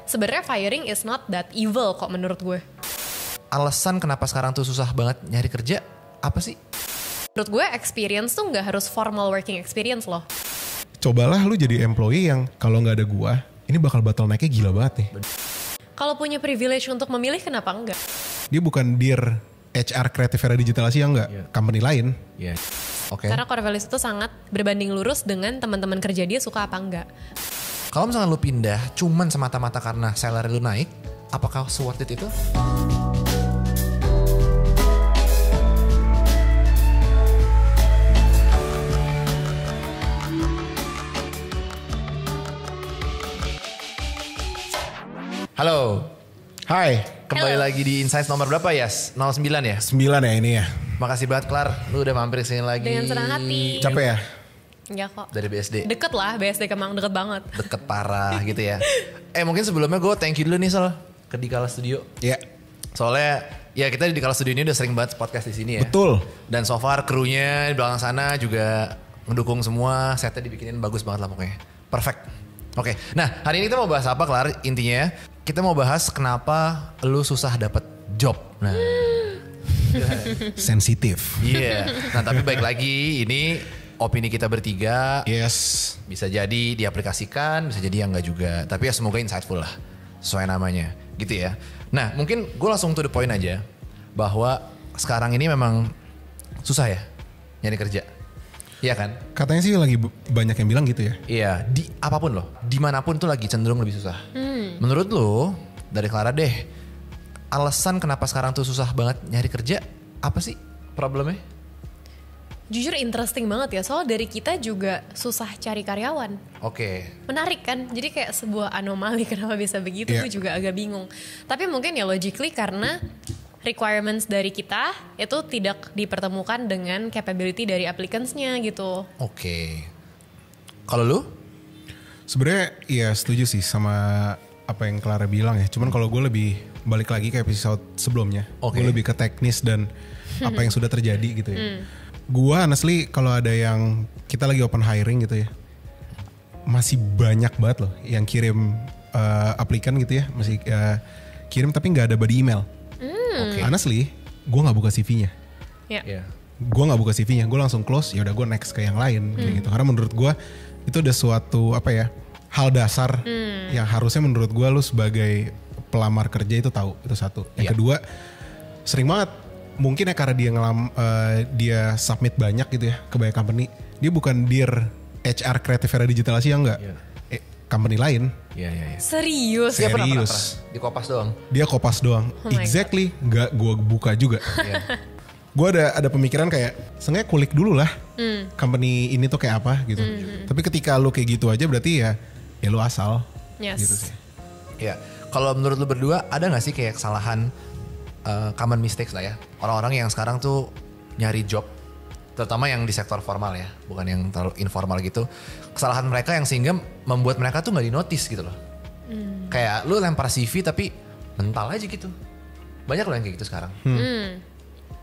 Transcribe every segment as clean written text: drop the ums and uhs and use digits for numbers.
sebenarnya firing is not that evil kok menurut gue. Alasan kenapa sekarang tuh susah banget nyari kerja apa sih? Menurut gue experience tuh nggak harus formal working experience loh. Cobalah lu jadi employee yang kalau nggak ada gua, ini bakal bottleneck-nya gila banget nih. Kalau punya privilege untuk memilih, kenapa enggak? Dia bukan dir HR kreatif era digital Asia enggak, company lain. Iya. Oke. Karena core values itu sangat berbanding lurus dengan teman-teman kerja dia suka apa enggak. Kalau misalnya lu pindah cuman semata-mata karena salary lu naik, apakah worth it itu? Halo. Hai. Kembali Halo. lagi di Insights nomor berapa Yas? 09 ya? 9 ya ini ya. Makasih banget Klar, lu udah mampir sini lagi. Dengan senang hati. Capek ya? Enggak kok. Dari BSD. Deket lah, BSD Kemang deket banget. Deket parah gitu ya. Mungkin sebelumnya gue thank you dulu nih Sol ke Dikala Studio. Iya. Soalnya ya kita di Dikala Studio ini udah sering banget podcast di sini ya. Betul. Dan so far krunya di belakang sana juga mendukung semua. Setnya dibikinin bagus banget lah pokoknya. Perfect. Oke. Nah hari ini kita mau bahas apa Klar? Intinya kita mau bahas kenapa lu susah dapet job. Nah. Sensitif. Iya. Nah tapi baik lagi ini opini kita bertiga. Yes. Bisa jadi diaplikasikan, bisa jadi enggak juga. Tapi ya semoga insightful lah. Sesuai namanya. Gitu ya. Nah mungkin gue langsung to the point aja. Bahwa sekarang ini memang susah ya nyari kerja. Iya kan? Katanya sih lagi banyak yang bilang gitu ya. Iya. Di apapun loh. Dimanapun tuh lagi cenderung lebih susah. Menurut lo dari Clara deh. Alasan kenapa sekarang tuh susah banget nyari kerja. Apa sih problemnya? Jujur interesting banget ya, soal dari kita juga susah cari karyawan. Oke. Menarik kan, jadi kayak sebuah anomali kenapa bisa begitu. Iya. Gue juga agak bingung. Tapi mungkin ya logically karena requirements dari kita itu tidak dipertemukan dengan capability dari applicants-nya gitu. Oke. Kalau lu? Sebenarnya ya setuju sih sama apa yang Clara bilang ya. Cuman kalau gue lebih balik lagi ke episode sebelumnya. Oke. Gue lebih ke teknis dan apa yang sudah terjadi gitu ya. Gue honestly kalau ada yang kita lagi open hiring gitu ya. Masih banyak banget loh yang kirim aplikan gitu ya. Masih kirim tapi gak ada body email. Oke. Honestly gue gak buka CV-nya. Ya. Iya. Gue nggak buka CV-nya, gue langsung close. Ya udah gue next ke yang lain kayak gitu. Karena menurut gue itu udah suatu apa ya, hal dasar yang harusnya menurut gue lu sebagai pelamar kerja itu tahu. Itu satu. Yang Iya. kedua, sering banget mungkin ya karena dia submit banyak gitu ya ke banyak company. Dia bukan dir HR kreatif era digital Asia enggak. Iya. Company lain. Iya. Serius? Iya, pernah. Serius. Di Kopas doang. Dia kopas doang. Oh my Exactly, nggak gue buka juga. Iya. Gue ada pemikiran kayak sengaja kulik dulu lah company ini tuh kayak apa gitu. Tapi ketika lu kayak gitu aja berarti ya lu asal. Yes. Gitu sih. Ya, kalau menurut lu berdua ada gak sih kayak kesalahan common mistakes lah ya orang-orang yang sekarang tuh nyari job, terutama yang di sektor formal ya, bukan yang terlalu informal gitu. Kesalahan mereka yang sehingga membuat mereka tuh nggak dinotis gitu loh. Kayak lu lempar CV tapi mental aja gitu. Banyak loh yang kayak gitu sekarang.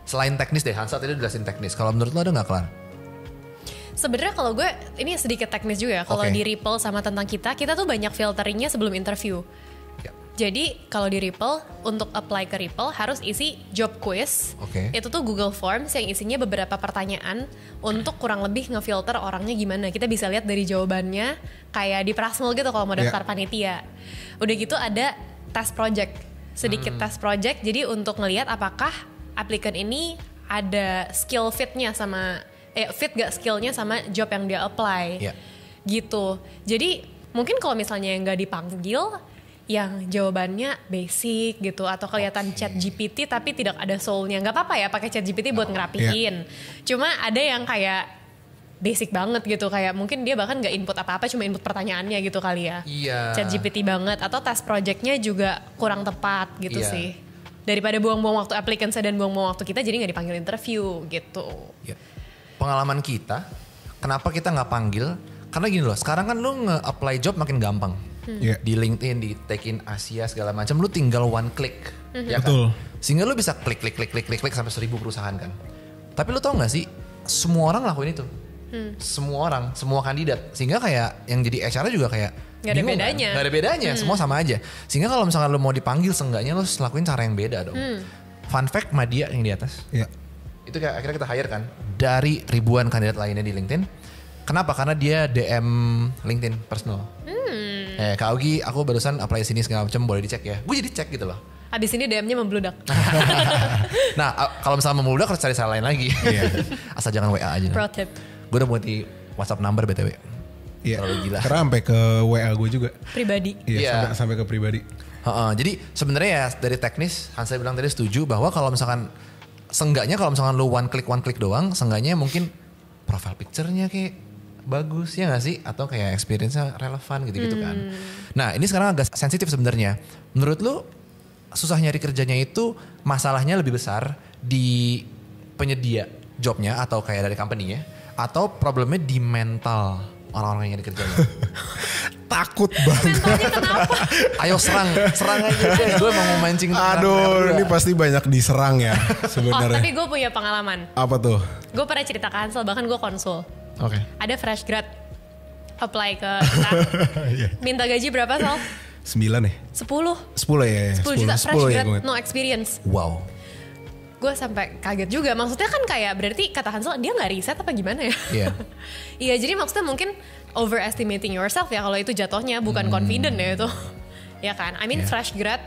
Selain teknis deh, Hansa tadi udah jelasin teknis. Kalau menurut lu ada nggak Klar? Sebenarnya kalau gue ini sedikit teknis juga ya. Kalau Oke. di Ripple sama tentang kita tuh banyak filteringnya sebelum interview. Ya. Jadi kalau di Ripple untuk apply ke Ripple harus isi job quiz. Oke. Itu tuh Google Forms yang isinya beberapa pertanyaan untuk kurang lebih ngefilter orangnya gimana. Kita bisa lihat dari jawabannya kayak di Prasmul gitu kalau mau daftar panitia. Udah gitu ada test project, sedikit test project. Jadi untuk ngelihat apakah applicant ini ada skill fitnya sama fit gak skillnya sama job yang dia apply. Iya. Gitu. Jadi mungkin kalau misalnya yang gak dipanggil, yang jawabannya basic gitu atau kelihatan chat GPT tapi tidak ada soulnya, nggak apa-apa ya pakai chat GPT buat ngerapihin. Cuma ada yang kayak basic banget gitu, kayak mungkin dia bahkan nggak input apa-apa, cuma input pertanyaannya gitu kali ya. Iya. Chat GPT banget atau tes projectnya juga kurang tepat gitu Iya. sih. Daripada buang-buang waktu applicant dan buang-buang waktu kita jadi nggak dipanggil interview gitu. Ya. Pengalaman kita, kenapa kita nggak panggil? Karena gini loh, sekarang kan lu nge-apply job makin gampang. Iya. Di LinkedIn, di Tekin Asia segala macam, lu tinggal one click, ya Betul. kan? Sehingga lu bisa klik sampai 1000 perusahaan kan. Tapi lu tau nggak sih, semua orang lakuin itu. semua orang, semua kandidat. Sehingga kayak yang jadi HR juga kayak Nggak ada bingung bedanya. Kan? Nggak ada bedanya, semua sama aja. Sehingga kalau misalkan lo mau dipanggil, seenggaknya lo lakuin cara yang beda dong. Fun fact, Madia yang di atas. Iya. Itu kayak akhirnya kita hire kan dari ribuan kandidat lainnya di LinkedIn. Kenapa? Karena dia DM LinkedIn personal. Kak Augie, aku barusan apply sini segala macam, boleh dicek ya. Gue jadi cek gitu loh. Abis ini DM-nya membludak. Nah, kalau misalnya membludak harus cari cara lain lagi. Asal jangan WA aja. Pro tip. Gue udah mau di WhatsApp number BTW. Iya. Terlalu gila. Karena sampai ke WA gue juga. Pribadi. Iya, sampai ke pribadi. Jadi sebenarnya ya dari teknis, Hansa bilang tadi setuju bahwa kalau misalkan seenggaknya kalau misalkan lu one click doang, seenggaknya mungkin profile picture-nya kayak bagus ya gak sih? Atau kayak experience-nya relevan gitu-gitu kan. Nah ini sekarang agak sensitif sebenarnya. Menurut lu susah nyari kerjanya itu masalahnya lebih besar di penyedia jobnya atau kayak dari company-nya, atau problemnya di mental orang-orang yang nyari kerjanya? Takut banget. Mentalnya kenapa? Ayo serang aja deh. Gue mau mancing. Aduh, ini pasti banyak diserang ya sebenarnya. Tapi gue punya pengalaman. Apa tuh? Gue pernah cerita ke Hansel, bahkan gue konsul. Oke. Ada fresh grad apply ke kita. Minta gaji berapa, Sal? 9 ya? 10. 10 ya? 10 juta fresh ya, grad, gue. no experience. Wow. Gue sampai kaget juga. Maksudnya kan kayak berarti kata Hansel dia nggak riset apa gimana ya? Iya. Iya, jadi maksudnya mungkin overestimating yourself ya kalau itu jatuhnya, bukan confident ya itu. Ya kan? I mean fresh grad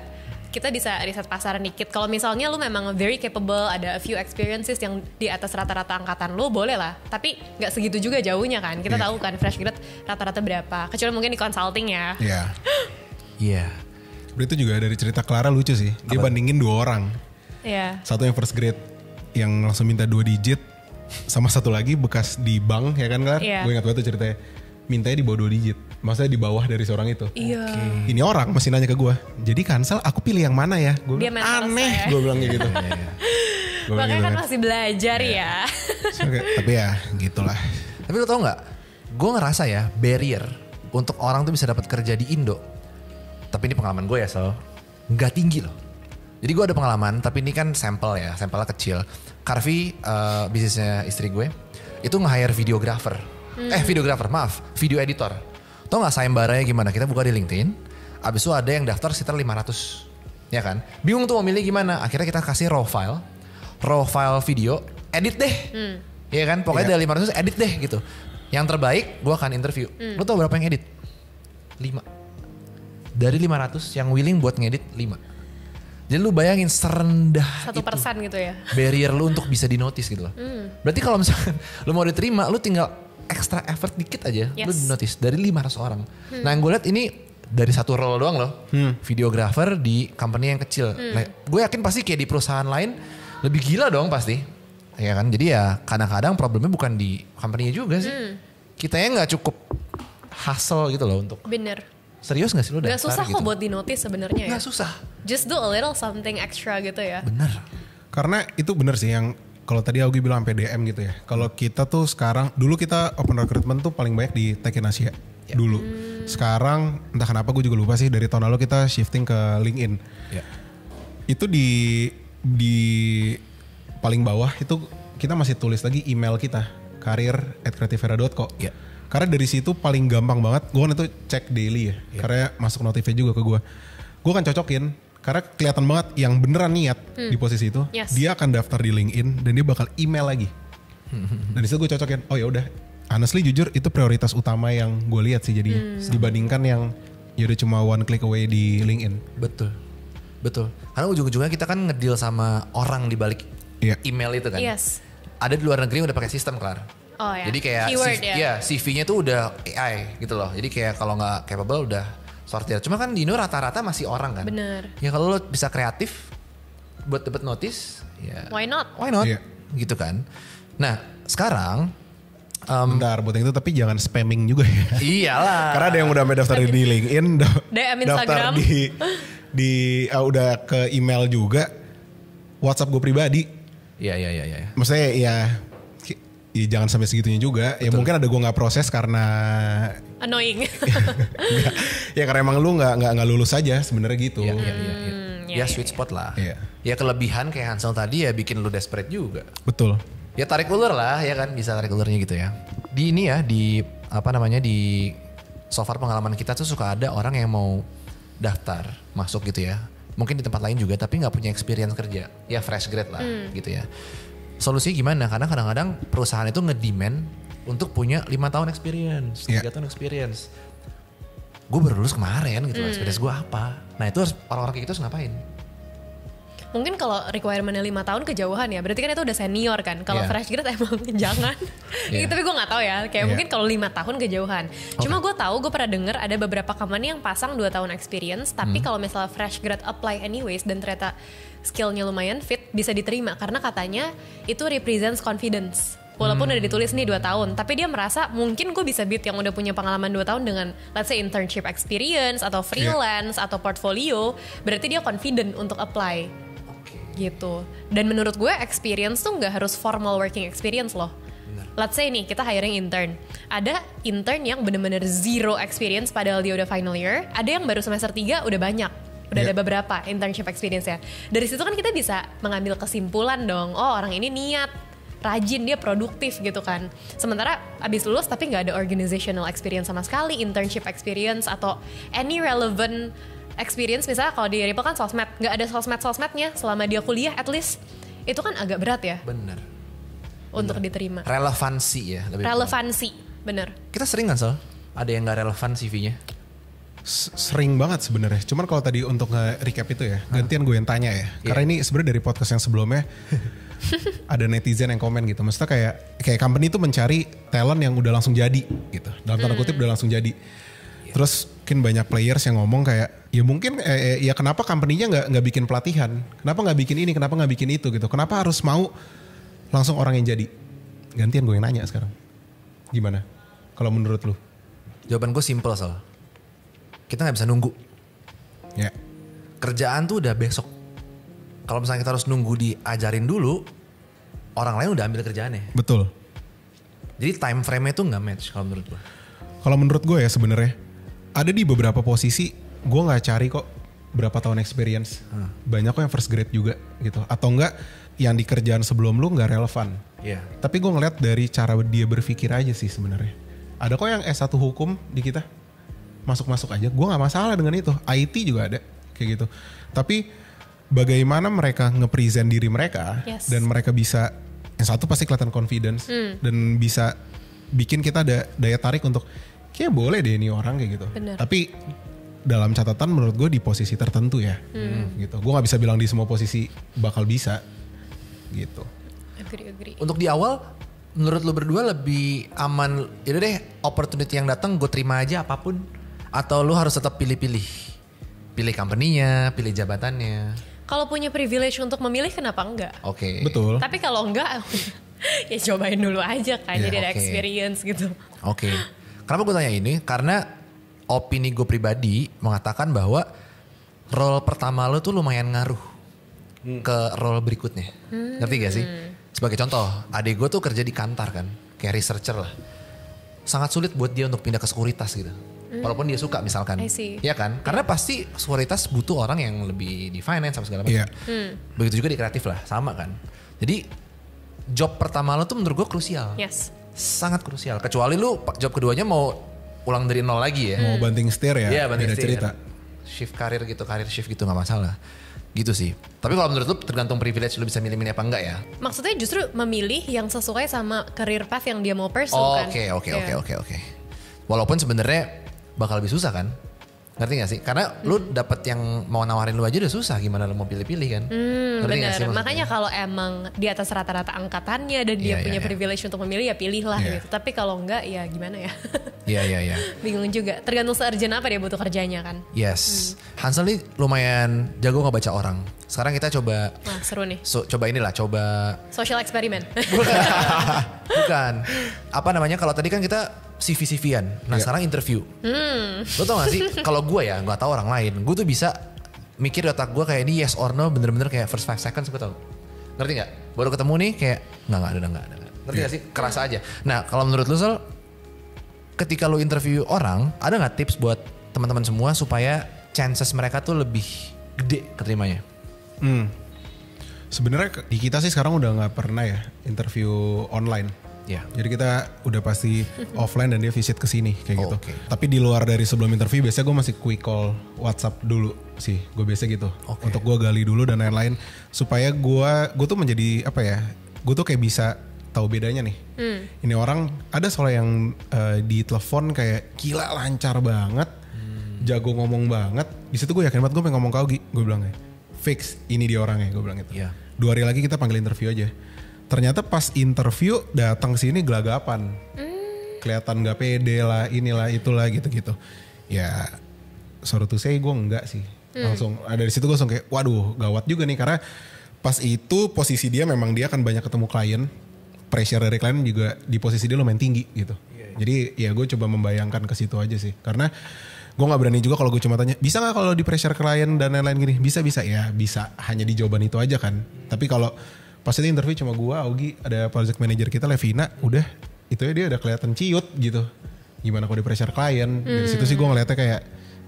kita bisa riset pasaran dikit. Kalau misalnya lu memang very capable, ada a few experiences yang di atas rata-rata angkatan lu, boleh lah. Tapi nggak segitu juga jauhnya kan. Kita tahu kan fresh grad rata-rata berapa. Kecuali mungkin di consulting ya. Iya. Iya. Itu juga dari cerita Clara lucu sih. Dia bandingin 2 orang. Iya. Satu yang first grade yang langsung minta 2 digit, sama satu lagi bekas di bank ya kan Clara? Iya. Gue ingat banget tuh ceritanya. Mintanya di bawah 2 digit. Maksudnya di bawah dari seorang itu. Iya. Ini orang masih nanya ke gue. Jadi Kansel aku pilih yang mana ya? Gue Dia bilang mental aneh. saya. Gue bilang kayak gitu. Gua bilang Makanya gitu kan masih belajar ya. Oke, tapi ya gitulah. Tapi lo tau gak? Gue ngerasa ya barrier untuk orang tuh bisa dapat kerja di Indo. Tapi ini pengalaman gue ya so. Gak tinggi loh. Jadi gue ada pengalaman, tapi ini kan sampel ya, sampelnya kecil. Carvi, bisnisnya istri gue, itu nge-hire videographer. Videographer, maaf, video editor. Tau gak sayembaranya gimana? Kita buka di LinkedIn, abis itu ada yang daftar sekitar 500. Ya kan? Bingung tuh mau milih gimana? Akhirnya kita kasih raw file video, edit deh. Ya kan? Pokoknya dari 500 edit deh gitu. Yang terbaik gue akan interview. Lo tau berapa yang edit? 5. Dari 500 yang willing buat ngedit 5. Jadi lu bayangin serendah 1% itu gitu ya. barrier lu untuk bisa dinotis gitu loh. Berarti kalau misalkan lu mau diterima, lu tinggal extra effort dikit aja, lu dinotis dari 500 orang. Nah yang gue lihat ini dari satu role doang loh, videographer di company yang kecil. Nah, gue yakin pasti kayak di perusahaan lain lebih gila dong pasti. Ya kan, jadi ya kadang-kadang problemnya bukan di company-nya juga sih. Kitanya nggak cukup hustle gitu loh untuk. Bener. Serius gak sih lu daftar Gak susah gitu? kok buat di notice sebenarnya ya. Gak susah. Just do a little something extra gitu ya. Bener. Karena itu bener sih yang kalau tadi Augie bilang PDM gitu ya. Kalau kita tuh sekarang, dulu kita open recruitment tuh paling banyak di Tech in Asia dulu. Sekarang entah kenapa gue juga lupa sih, dari tahun lalu kita shifting ke LinkedIn. Itu di paling bawah itu kita masih tulis lagi email kita, karir@creativera.co. Karena dari situ paling gampang banget, gue kan itu cek daily ya. Karena masuk notifnya juga ke gue. Gue akan cocokin, karena kelihatan banget yang beneran niat di posisi itu. Dia akan daftar di LinkedIn dan dia bakal email lagi. Dan di situ gue cocokin, oh ya udah. Honestly jujur itu prioritas utama yang gue lihat sih jadinya. Dibandingkan yang ya udah cuma one click away di LinkedIn. Betul. Karena ujung-ujungnya kita kan ngedeal sama orang di balik email itu kan. Ada di luar negeri udah pakai sistem Clar. Oh ya. Jadi kayak keyword CV-nya tuh udah AI gitu loh. Jadi kayak kalau nggak capable udah sortir. Cuma kan di Indo rata-rata masih orang kan. Bener. Ya kalau lo bisa kreatif buat dapat notice, ya Why not? Gitu kan. Nah sekarang bentar buat yang itu, tapi jangan spamming juga ya. Iyalah. Karena ada yang udah daftar di LinkedIn, DM daftar Instagram. di udah ke email juga, WhatsApp gue pribadi. Iya. Maksudnya ya jangan sampai segitunya juga. Ya mungkin ada gue nggak proses karena Annoying. ya karena emang lu nggak lulus aja sebenarnya gitu. Ya sweet spot lah. Ya kelebihan kayak Hansel tadi ya bikin lu desperate juga. Betul. Ya tarik ulur lah ya kan, bisa tarik ulurnya gitu ya. Di ini ya, di apa namanya, di so far pengalaman kita tuh suka ada orang yang mau daftar masuk gitu ya. Mungkin di tempat lain juga tapi nggak punya experience kerja. Ya fresh grad lah gitu ya. Solusinya gimana? Karena kadang-kadang perusahaan itu nge-demand untuk punya 5 tahun experience, 3 tahun experience. Gue baru lulus kemarin gitu, experience gue apa? Nah itu orang-orang kayak gitu harus ngapain? Mungkin kalau requirementnya 5 tahun kejauhan ya, berarti kan itu udah senior kan. Kalau fresh grad emang jangan. Tapi gue nggak tahu ya. Kayak mungkin kalau 5 tahun kejauhan. Cuma gue pernah denger ada beberapa company yang pasang 2 tahun experience, tapi kalau misalnya fresh grad apply anyways dan ternyata skillnya lumayan fit, bisa diterima karena katanya itu represents confidence. Walaupun udah ditulis nih 2 tahun, tapi dia merasa mungkin gue bisa beat yang udah punya pengalaman 2 tahun dengan let's say internship experience atau freelance atau portfolio, berarti dia confident untuk apply. Gitu. Dan menurut gue experience tuh nggak harus formal working experience loh. Let's say nih kita hiring intern. Ada intern yang bener-bener zero experience padahal dia udah final year. Ada yang baru semester 3 udah banyak. Udah ada beberapa internship experience ya. Dari situ kan kita bisa mengambil kesimpulan dong. Oh orang ini niat, rajin, dia produktif gitu kan. Sementara abis lulus tapi nggak ada organizational experience sama sekali, internship experience atau any relevant experience, misalnya kalau di Ripple kan sosmed, nggak ada sosmednya selama dia kuliah at least, itu kan agak berat ya. Bener. Untuk diterima. Relevansi ya. Relevansi, bener. Kita sering kan Sal? Ada yang nggak relevan CV-nya? Sering banget sebenarnya. Cuman kalau tadi untuk nge-recap itu ya, gantian gue yang tanya ya. Karena ini sebenarnya dari podcast yang sebelumnya ada netizen yang komen gitu. Maksudnya kayak company itu mencari talent yang udah langsung jadi gitu. Dalam tanda kutip udah langsung jadi. Terus mungkin banyak players yang ngomong kayak ya mungkin ya kenapa company-nya nggak bikin pelatihan, kenapa nggak bikin ini, kenapa nggak bikin itu gitu, kenapa harus mau langsung orang yang jadi. Gantian gue yang nanya sekarang, gimana kalau menurut lu? Jawaban gue simple Sal, kita nggak bisa nunggu. Ya. Kerjaan tuh udah besok. Kalau misalnya kita harus nunggu diajarin dulu, orang lain udah ambil kerjaannya. Betul. Jadi time frame-nya tuh nggak match kalau menurut gue. Kalau menurut gue ya sebenarnya ada di beberapa posisi gue nggak cari kok berapa tahun experience. Banyak kok yang first grade juga gitu. Atau enggak yang di kerjaan sebelum lu nggak relevan. Iya. Tapi gue ngeliat dari cara dia berpikir aja sih sebenarnya. Ada kok yang S1 hukum di kita. Masuk-masuk aja. Gue gak masalah dengan itu. IT juga ada kayak gitu. Tapi bagaimana mereka nge-present diri mereka. Dan mereka bisa, yang satu pasti kelihatan confidence. Dan bisa bikin kita ada daya tarik untuk kayak boleh deh ini orang kayak gitu. Bener. Tapi dalam catatan menurut gue di posisi tertentu ya. Gitu. Gue gak bisa bilang di semua posisi bakal bisa. Gitu. Agree. Untuk di awal, menurut lu berdua lebih aman, yaudah deh opportunity yang datang gue terima aja apapun. Atau lu harus tetap pilih-pilih? Pilih company-nya, pilih jabatannya. Kalau punya privilege untuk memilih kenapa enggak? Oke. Betul. Tapi kalau enggak, ya cobain dulu aja kan. Jadi ada experience gitu. Oke. Kenapa gue tanya ini? Karena opini gue pribadi mengatakan bahwa role pertama lu tuh lumayan ngaruh ke role berikutnya. Ngerti gak sih? Sebagai contoh, adik gue tuh kerja di Kantar kan. Kayak researcher lah. Sangat sulit buat dia untuk pindah ke sekuritas gitu. Walaupun dia suka misalkan. Iya kan? Karena pasti sekuritas butuh orang yang lebih di finance sama segala macam. Begitu juga di kreatif lah, sama kan. Jadi job pertama lo tuh menurut gue krusial. Yes. Sangat krusial. Kecuali lu job keduanya mau ulang dari nol lagi ya. Mau banting setir ya. Iya, banting setir. Cerita. Shift karir gitu, karir shift gitu gak masalah. Gitu sih. Tapi kalau menurut lu tergantung privilege lu bisa milih-milih apa enggak ya? Maksudnya justru memilih yang sesuai sama career path yang dia mau pursue kan. Oke. Walaupun sebenarnya bakal lebih susah kan? Ngerti gak sih? Karena lu dapet yang mau nawarin lu aja udah susah, gimana lu mau pilih-pilih kan? Ngerti gak sih Bener, makanya kalau emang di atas rata-rata angkatannya dan dia punya privilege untuk memilih ya pilih lah gitu. Tapi kalau enggak ya gimana ya? Iya. Bingung juga, tergantung se-urgent apa dia butuh kerjanya kan. Yes. Hansel nih lumayan jago ngebaca orang. Sekarang kita coba. Wah seru nih. Coba Social experiment. Bukan. Apa namanya, kalau tadi kan kita CV-CV-an. Nah sekarang interview. Lo tau gak sih, kalau gue ya, gak tau orang lain, gue tuh bisa mikir di otak gue kayak ini yes or no, bener-bener kayak first 5 seconds gue tau. Ngerti gak? Baru ketemu nih kayak enggak. Ngerti gak sih? Kerasa aja. Nah kalau menurut lo Sol, ketika lo interview orang, ada gak tips buat teman-teman semua supaya chances mereka tuh lebih gede keterimanya? Sebenarnya di kita sih sekarang udah nggak pernah ya interview online. Iya. Jadi kita udah pasti offline dan dia visit ke sini kayak gitu. Oke. Tapi di luar dari sebelum interview biasanya gue masih quick call WhatsApp dulu sih. Gue biasa gitu. Oke. Untuk gue gali dulu dan lain-lain supaya gue tuh menjadi apa ya? Gue tuh kayak bisa tahu bedanya nih. Ini orang ada soalnya yang di telepon kayak gila lancar banget, jago ngomong banget. Di situ gue yakin banget gue pengen ngomong ke Augie. Gue bilang kayak fix ini dia orangnya. Gue bilang gitu. Iya. 2 hari lagi kita panggil interview aja. Ternyata pas interview datang sini gelagapan, kelihatan nggak pede lah, inilah itulah gitu-gitu. Ya, sorry to say gue enggak sih. Langsung ada di situ gue langsung kayak, waduh gawat juga nih karena pas itu posisi dia memang dia akan banyak ketemu klien, pressure dari klien juga di posisi dia lumayan tinggi gitu. Jadi ya gue coba membayangkan ke situ aja sih, karena gue nggak berani juga kalau gue cuma tanya bisa nggak kalau di pressure klien dan lain-lain gini, bisa ya bisa hanya di jawaban itu aja kan. Tapi kalau pas itu interview cuma gue, Augie, ada project manager kita Levina, udah itu ya dia udah kelihatan ciut gitu. Gimana kalau di pressure klien? Dari situ sih gue ngeliatnya kayak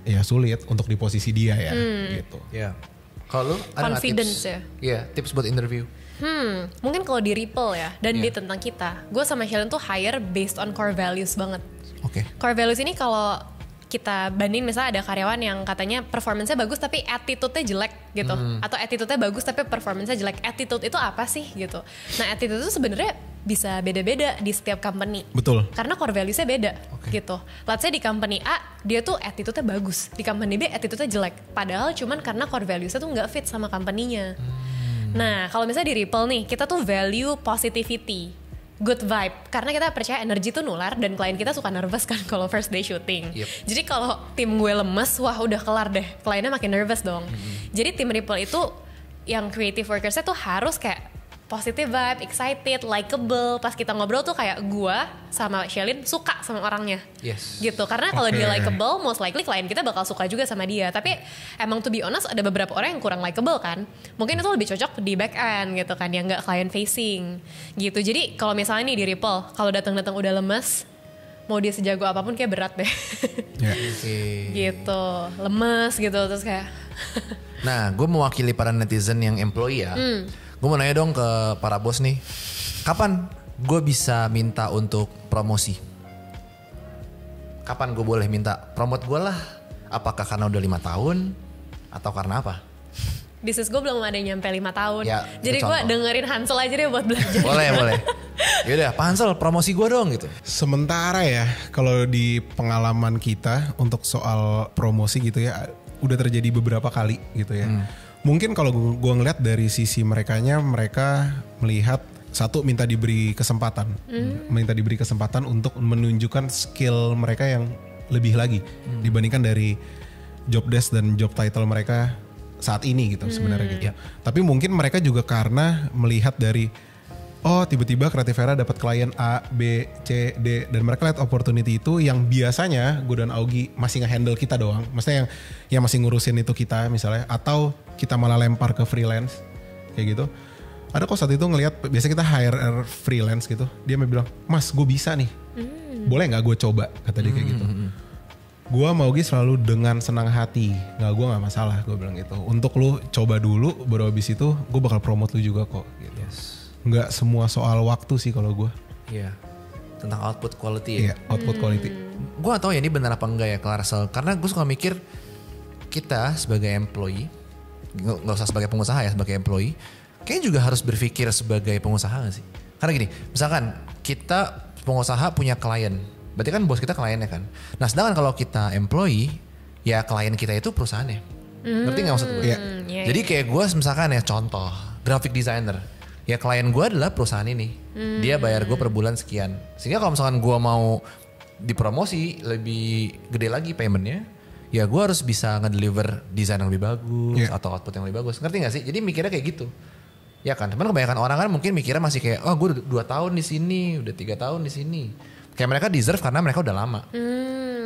ya sulit untuk di posisi dia ya gitu. Ya. Kalau lu ada nggak Confidence tips? ya? Iya, tips buat interview. Mungkin kalau di Ripple ya dan di tentang kita, gue sama Helen tuh hire based on core values banget. Oke. Core values ini kalau kita banding misalnya ada karyawan yang katanya performance-nya bagus tapi attitude-nya jelek gitu, atau attitude-nya bagus tapi performance-nya jelek. Attitude itu apa sih gitu? Nah attitude itu sebenarnya bisa beda-beda di setiap company. Betul. Karena core values-nya beda gitu. Let's say di company A dia tuh attitude-nya bagus, di company B attitude-nya jelek. Padahal cuman karena core values-nya tuh nggak fit sama company-nya. Nah kalau misalnya di Ripple nih kita tuh value positivity, good vibe, karena kita percaya energi tuh nular dan klien kita suka nervous kan kalau first day shooting. Jadi kalau tim gue lemes, wah udah kelar deh, kliennya makin nervous dong. Jadi tim Ripple itu yang creative workersnya tuh harus kayak positive vibe, excited, likable. Pas kita ngobrol tuh kayak gue sama Shelin suka sama orangnya. Yes. Gitu, karena kalau dia likable, most likely klien kita bakal suka juga sama dia. Tapi emang to be honest ada beberapa orang yang kurang likable kan. Mungkin itu lebih cocok di back end gitu kan, yang gak client facing gitu. Jadi kalau misalnya nih di Ripple, kalau datang-datang udah lemes, mau dia sejago apapun kayak berat deh. Gitu, lemes gitu terus kayak. Nah, gue mewakili para netizen yang employee ya. Gue mau nanya dong ke para bos nih, kapan gue bisa minta untuk promosi? Kapan gue boleh minta promote gue lah? Apakah karena udah 5 tahun atau karena apa? Bisnis gue belum ada yang nyampe 5 tahun. Ya, jadi gue dengerin Hansel aja deh buat belajar. Boleh. Yaudah, Pak Hansel promosi gue dong gitu. Sementara ya kalau di pengalaman kita untuk soal promosi gitu ya udah terjadi beberapa kali gitu ya. Mungkin kalau gue ngeliat dari sisi mereka melihat satu minta diberi kesempatan, untuk menunjukkan skill mereka yang lebih lagi dibandingkan dari job desk dan job title mereka saat ini gitu sebenarnya gitu. Tapi mungkin mereka juga karena melihat dari tiba-tiba Creative Era dapat klien A, B, C, D dan mereka lihat opportunity itu yang biasanya gue dan Augie masih nge-handle kita doang. Maksudnya yang masih ngurusin itu kita misalnya, atau kita malah lempar ke freelance kayak gitu. Ada kok saat itu ngelihat biasa kita hire freelance gitu. Dia bilang, "Mas, gue bisa nih. Boleh nggak gue coba?" kata dia kayak gitu. Gue sama Augie selalu dengan senang hati. Gue nggak masalah, gue bilang gitu. Untuk lu coba dulu, baru abis itu gue bakal promote lu juga kok gitu. Nggak semua soal waktu sih kalau gue. Iya. Tentang output quality ya. Iya, output quality. Gue gak tahu ya ini benar apa enggak ya Clarasel. Karena gue suka mikir kita sebagai employee, gak usah sebagai pengusaha ya, sebagai employee, kayaknya juga harus berpikir sebagai pengusaha gak sih? Karena gini, misalkan kita pengusaha punya klien, berarti kan bos kita kliennya kan. Nah sedangkan kalau kita employee, ya klien kita itu perusahaannya. Ngerti gak maksud gue? Jadi kayak gue misalkan ya contoh, graphic designer. Ya klien gue adalah perusahaan ini. Dia bayar gue per bulan sekian. Sehingga kalau misalkan gue mau dipromosi lebih gede lagi paymentnya, ya gue harus bisa ngedeliver desain yang lebih bagus atau output yang lebih bagus. Ngerti gak sih? Jadi mikirnya kayak gitu. Ya kan, cuman kebanyakan orang kan mungkin mikirnya masih kayak, gue udah 2 tahun di sini, udah 3 tahun di sini. Kayak mereka deserve karena mereka udah lama.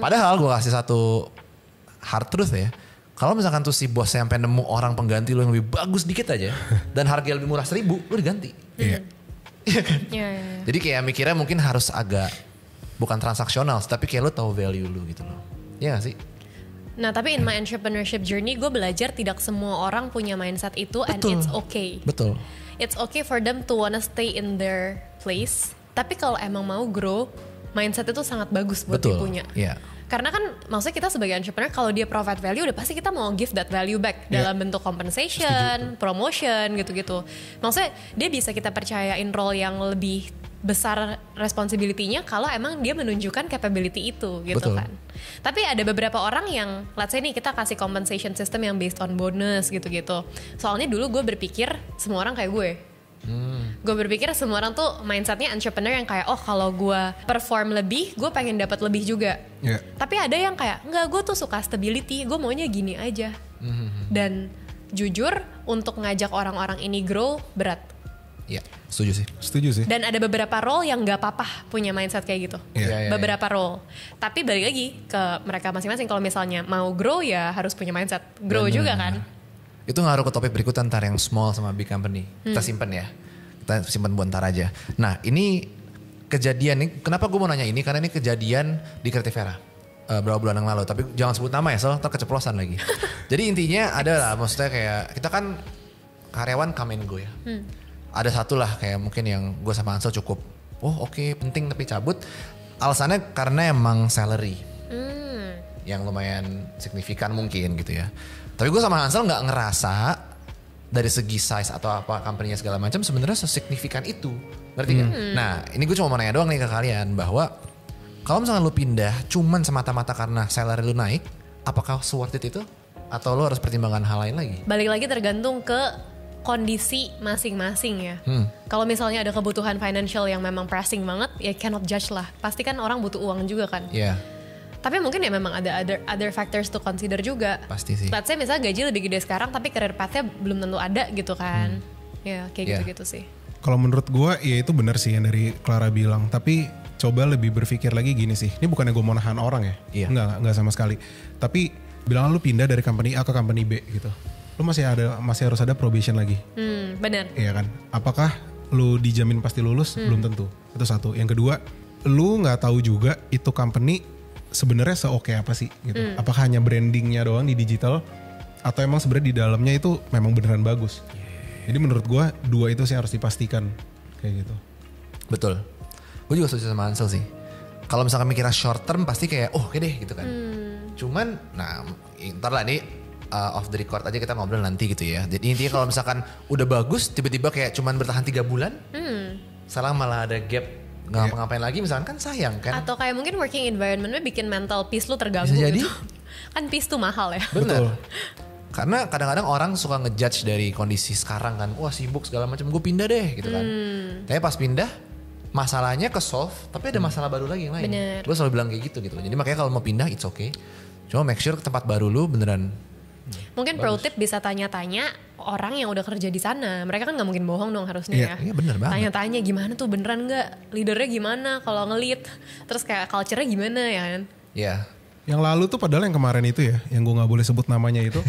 Padahal gue kasih satu hard truth ya. Kalau misalkan tuh si bos sampai nemu orang pengganti lo yang lebih bagus dikit aja dan harga lebih murah 1.000, lo diganti. Iya kan? Jadi kayak mikirnya mungkin harus agak bukan transaksional, tapi kayak lo tahu value lo gitu loh. Iya gak sih? Nah tapi in my entrepreneurship journey gue belajar tidak semua orang punya mindset itu. Betul. And it's okay. Betul. It's okay for them to wanna stay in their place Tapi kalau emang mau grow, mindset itu sangat bagus buat Betul. dia punya. Iya. Karena kan maksudnya kita sebagai entrepreneur kalau dia provide value udah pasti kita mau give that value back dalam bentuk compensation, promotion gitu-gitu. Maksudnya dia bisa kita percayain role yang lebih besar responsibility-nya kalau emang dia menunjukkan capability itu gitu Betul. kan. Tapi ada beberapa orang yang let's say nih kita kasih compensation system yang based on bonus gitu-gitu. Soalnya dulu gue berpikir semua orang kayak gue. Gue berpikir semua orang tuh mindsetnya entrepreneur yang kayak oh kalau gue perform lebih gue pengen dapat lebih juga. Tapi ada yang kayak enggak, gue tuh suka stability, gue maunya gini aja. Dan jujur untuk ngajak orang-orang ini grow berat. Iya, setuju sih. Setuju sih. Dan ada beberapa role yang gak apa-apa punya mindset kayak gitu. Iya. Beberapa role. Tapi balik lagi ke mereka masing-masing, kalau misalnya mau grow ya harus punya mindset grow Bener. juga kan. Itu ngaruh ke topik berikutnya ntar yang small sama big company. Kita simpen ya. Kita simpen buat ntar aja. Nah ini kejadian nih, kenapa gue mau nanya ini? Karena ini kejadian di Creativera. Berapa bulan yang lalu. Tapi jangan sebut nama ya, soalnya ntar keceplosan lagi. Jadi intinya ada lah, maksudnya kayak kita kan karyawan come and go ya. Ada satu lah kayak mungkin yang gue sama Ansel cukup, oke, penting tapi cabut. Alasannya karena emang salary. Yang lumayan signifikan mungkin gitu ya. Tapi gue sama Hansel nggak ngerasa dari segi size atau apa company-nya segala macam sebenarnya sesignifikan itu, ngerti nggak? Nah ini gue cuma mau nanya doang nih ke kalian bahwa kalau misalnya lu pindah cuman semata-mata karena salary lu naik, apakah worth it itu? Atau lu harus pertimbangkan hal lain lagi? Balik lagi tergantung ke kondisi masing-masing ya. Kalau misalnya ada kebutuhan financial yang memang pressing banget, ya cannot judge lah. Pasti kan orang butuh uang juga kan. Iya. Tapi mungkin ya memang ada other factors to consider juga. Pasti sih. Let's say misalnya gaji lebih gede sekarang tapi career path-nya belum tentu ada gitu kan. Ya kayak Yeah. gitu-gitu sih. Kalau menurut gue ya itu benar sih yang dari Clara bilang. Tapi coba lebih berpikir lagi gini sih. Ini bukannya gue mau nahan orang ya. Iya. Enggak sama sekali. Tapi bilang lu pindah dari company A ke company B gitu. Lu masih harus ada probation lagi. Benar. Iya kan? Apakah lu dijamin pasti lulus? Belum tentu. Itu satu. Yang kedua, lu nggak tahu juga itu company sebenarnya se-oke apa sih gitu. Apakah hanya brandingnya doang di digital atau emang sebenarnya di dalamnya itu memang beneran bagus. Jadi menurut gua dua itu sih harus dipastikan kayak gitu. Betul. Gue juga setuju sama Ansel sih. Kalau misalkan mikirnya short term pasti kayak oke deh gitu kan. Cuman nah ntar lah nih off the record aja kita ngobrol nanti gitu ya. Jadi intinya kalau misalkan udah bagus tiba-tiba kayak cuman bertahan 3 bulan. Sekarang malah ada gap nggak ngapa-ngapain lagi misalkan kan sayang kan. Atau kayak mungkin working environment-nya bikin mental peace lu terganggu. Bisa jadi. Gitu. Kan peace tuh mahal ya. Betul. Karena kadang-kadang orang suka ngejudge dari kondisi sekarang kan. Wah sibuk segala macam gue pindah deh gitu kan. Tapi pas pindah masalahnya ke solve tapi ada masalah baru lagi yang lain. Bener. Gue selalu bilang kayak gitu. Jadi makanya kalau mau pindah it's okay. Cuma make sure ke tempat baru lu beneran. Mungkin pro tip bisa tanya-tanya orang yang udah kerja di sana. Mereka kan nggak mungkin bohong dong harusnya ya. Iya bener banget. Tanya-tanya gimana tuh beneran nggak? Leadernya gimana kalau nge-lead? Terus kayak culture-nya gimana ya kan? Iya. Yang lalu tuh padahal yang kemarin itu ya, yang gue nggak boleh sebut namanya itu,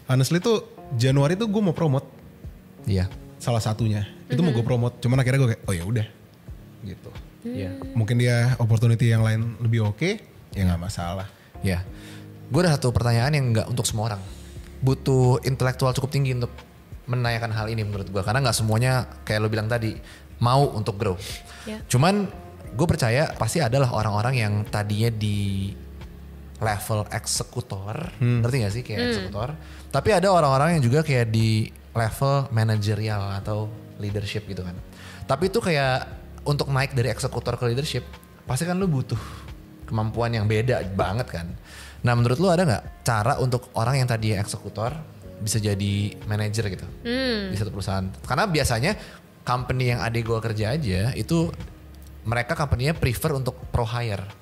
honestly tuh Januari tuh gue mau promote. Iya. Salah satunya itu mau gue promote, cuman akhirnya gue kayak oh ya udah, gitu. Iya. Mungkin dia opportunity yang lain lebih oke, ya nggak masalah. Iya. Gue ada satu pertanyaan yang nggak untuk semua orang. Butuh intelektual cukup tinggi untuk menanyakan hal ini menurut gue. Karena nggak semuanya kayak lo bilang tadi mau untuk grow. Yeah. Cuman gue percaya pasti adalah orang-orang yang tadinya di level eksekutor. Ngerti gak sih kayak eksekutor. Tapi ada orang-orang yang juga kayak di level manajerial atau leadership gitu kan. Tapi itu kayak untuk naik dari eksekutor ke leadership pasti kan lo butuh kemampuan yang beda banget kan. Nah menurut lu ada gak cara untuk orang yang tadi eksekutor bisa jadi manajer gitu di satu perusahaan? Karena biasanya company yang adik gue kerja aja itu mereka company-nya prefer untuk pro hire.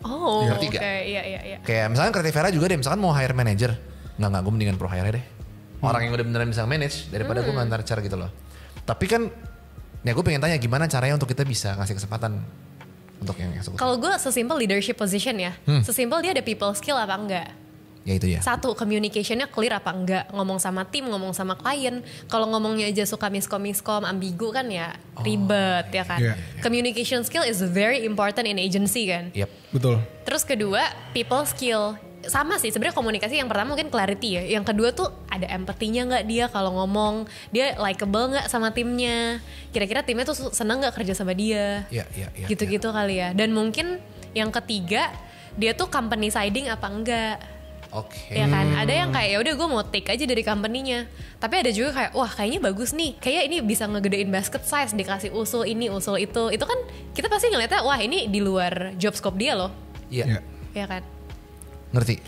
Oh Ngerti oke, gak? iya. Kayak misalkan Creativera juga deh, misalkan mau hire manager. Enggak gue mendingan pro hire deh. Orang yang udah beneran bisa manage daripada gue ngantar gitu loh. Tapi kan ya gue pengen tanya gimana caranya untuk kita bisa ngasih kesempatan untuk yang eksekutif. Kalau gue sesimpel leadership position ya. Sesimpel dia ada people skill apa enggak. Ya itu ya. Satu, communicationnya clear apa enggak. Ngomong sama tim, ngomong sama klien. Kalau ngomongnya aja suka miskom, ambigu kan ya ribet ya kan. Iya. Communication skill is very important in agency kan. Yep. Betul. Terus kedua, people skill. sama sih sebenarnya komunikasi. Yang pertama mungkin clarity ya, yang kedua tuh ada empatinya nggak dia kalau ngomong, dia likable nggak sama timnya, kira-kira timnya tuh seneng nggak kerja sama dia, gitu-gitu kali ya. Dan mungkin yang ketiga dia tuh company siding apa enggak. Oke. Ya kan, ada yang kayak ya udah gue mau take aja dari company-nya. Tapi ada juga kayak wah kayaknya bagus nih, kayak ini bisa ngegedein basket size, dikasih usul ini usul itu. Itu kan kita pasti ngeliatnya wah ini di luar job scope dia loh. Iya. Ya kan. Ngerti.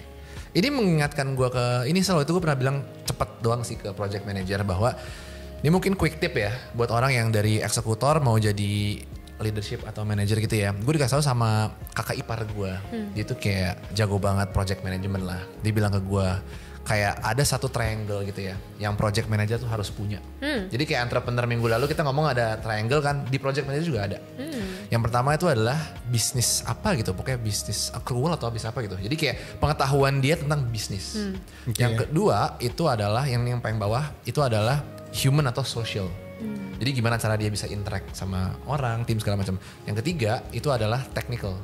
Ini mengingatkan gue ke ini, selalu itu gue pernah bilang cepet doang sih ke project manager bahwa ini mungkin quick tip ya buat orang yang dari eksekutor mau jadi leadership atau manager gitu ya. Gue dikasih tahu sama kakak ipar gue. Dia tuh kayak jago banget project management lah. Dia bilang ke gue kayak ada satu triangle gitu ya yang project manager tuh harus punya. Jadi kayak entrepreneur minggu lalu kita ngomong ada triangle kan, di project manager juga ada. Yang pertama itu adalah bisnis apa gitu, pokoknya bisnis accrual atau bisnis apa gitu. Jadi kayak pengetahuan dia tentang bisnis. Yang kedua itu adalah yang paling bawah itu adalah human atau social. Jadi gimana cara dia bisa interact sama orang, tim segala macam. Yang ketiga itu adalah technical.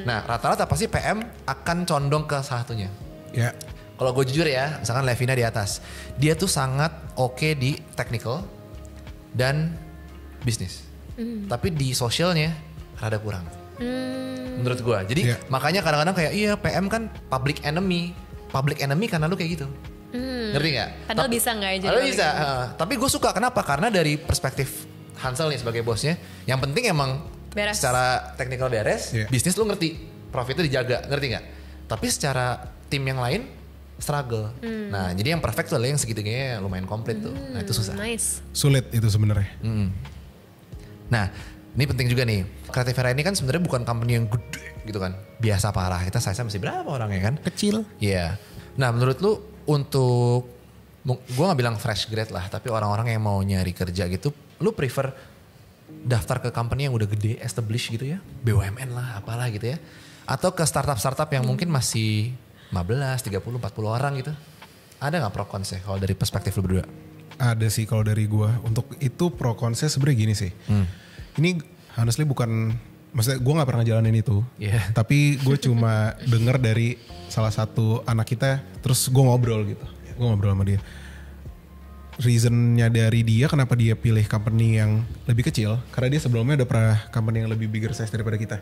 Nah rata-rata pasti PM akan condong ke salah satunya. Ya. Kalau gue jujur ya, misalkan Levina di atas, dia tuh sangat oke di technical dan bisnis. Tapi di sosialnya rada kurang. Menurut gue. Jadi makanya kadang-kadang kayak iya PM kan public enemy karena lu kayak gitu. Ngerti gak? Padahal bisa gak aja? Padahal bisa. Tapi gue suka, kenapa? Karena dari perspektif Hansel nih sebagai bosnya, yang penting emang beres. Secara technical beres, bisnis lu ngerti, profitnya dijaga, ngerti gak? Tapi secara tim yang lain struggle. Nah jadi yang perfect tuh adalah yang segitu-gitunya lumayan komplit tuh. Nah itu susah. Nice. Sulit itu sebenarnya. Nah ini penting juga nih, Creative Era ini kan sebenarnya bukan company yang gede gitu kan. Biasa parah, kita size masih berapa orang ya kan? Kecil. Iya. Nah menurut lu untuk, gue gak bilang fresh grad lah, tapi orang-orang yang mau nyari kerja gitu, lu prefer daftar ke company yang udah gede, established gitu ya, BUMN lah, apalah gitu ya, atau ke startup-startup yang mungkin masih 15, 30, 40 orang gitu? Ada gak pro cons ya kalau dari perspektif lu berdua? Ada sih kalau dari gue. Untuk itu pro consnya sebenarnya gini sih. Ini honestly bukan, maksudnya gue gak pernah jalanin itu. Tapi gue cuma denger dari salah satu anak kita, terus gue ngobrol gitu. Gue ngobrol sama dia. Reasonnya dari dia kenapa dia pilih company yang lebih kecil, karena dia sebelumnya udah pernah company yang lebih bigger size daripada kita.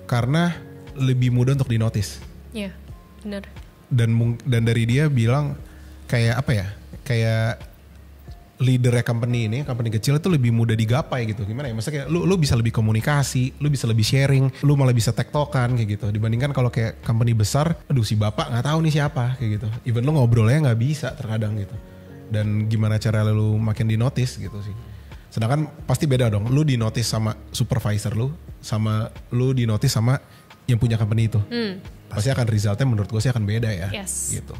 Karena lebih mudah untuk dinotis. Iya, benar. Dan dari dia bilang kayak apa ya, kayak leadernya company ini, company kecil itu lebih mudah digapai gitu. Gimana ya? Maksudnya kayak lu bisa lebih komunikasi, lu bisa lebih sharing, lu malah bisa tektokan kayak gitu. Dibandingkan kalau kayak company besar, aduh si bapak nggak tahu nih siapa kayak gitu. Even lu ngobrolnya nggak bisa terkadang gitu. Dan gimana cara lu makin di notice gitu sih. Sedangkan pasti beda dong. Lu di notice sama supervisor lu, sama lu di notice sama yang punya company itu. Pasti akan resultnya menurut gue sih akan beda ya. Gitu.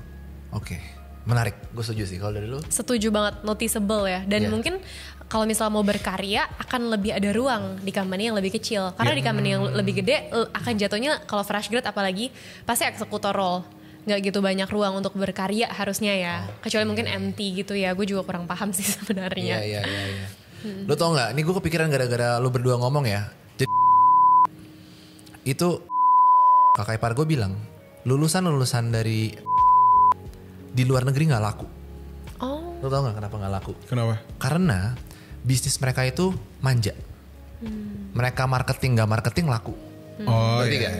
Oke. Menarik, gue setuju sih kalau dari lu. Setuju banget, noticeable ya. Dan mungkin kalau misalnya mau berkarya akan lebih ada ruang di company yang lebih kecil. Karena di company yang lebih gede akan jatuhnya kalau fresh grad apalagi pasti eksekutor role. Gak gitu banyak ruang untuk berkarya harusnya ya. Kecuali mungkin MT gitu ya. Gue juga kurang paham sih sebenarnya. Iya. Lu tau gak, ini gue kepikiran gara-gara lu berdua ngomong ya. Jadi itu kakak ipar gue bilang, lulusan dari di luar negeri gak laku. Lo tau gak kenapa gak laku? Kenapa? Karena bisnis mereka itu manja. Mereka marketing gak marketing laku. Berarti gak?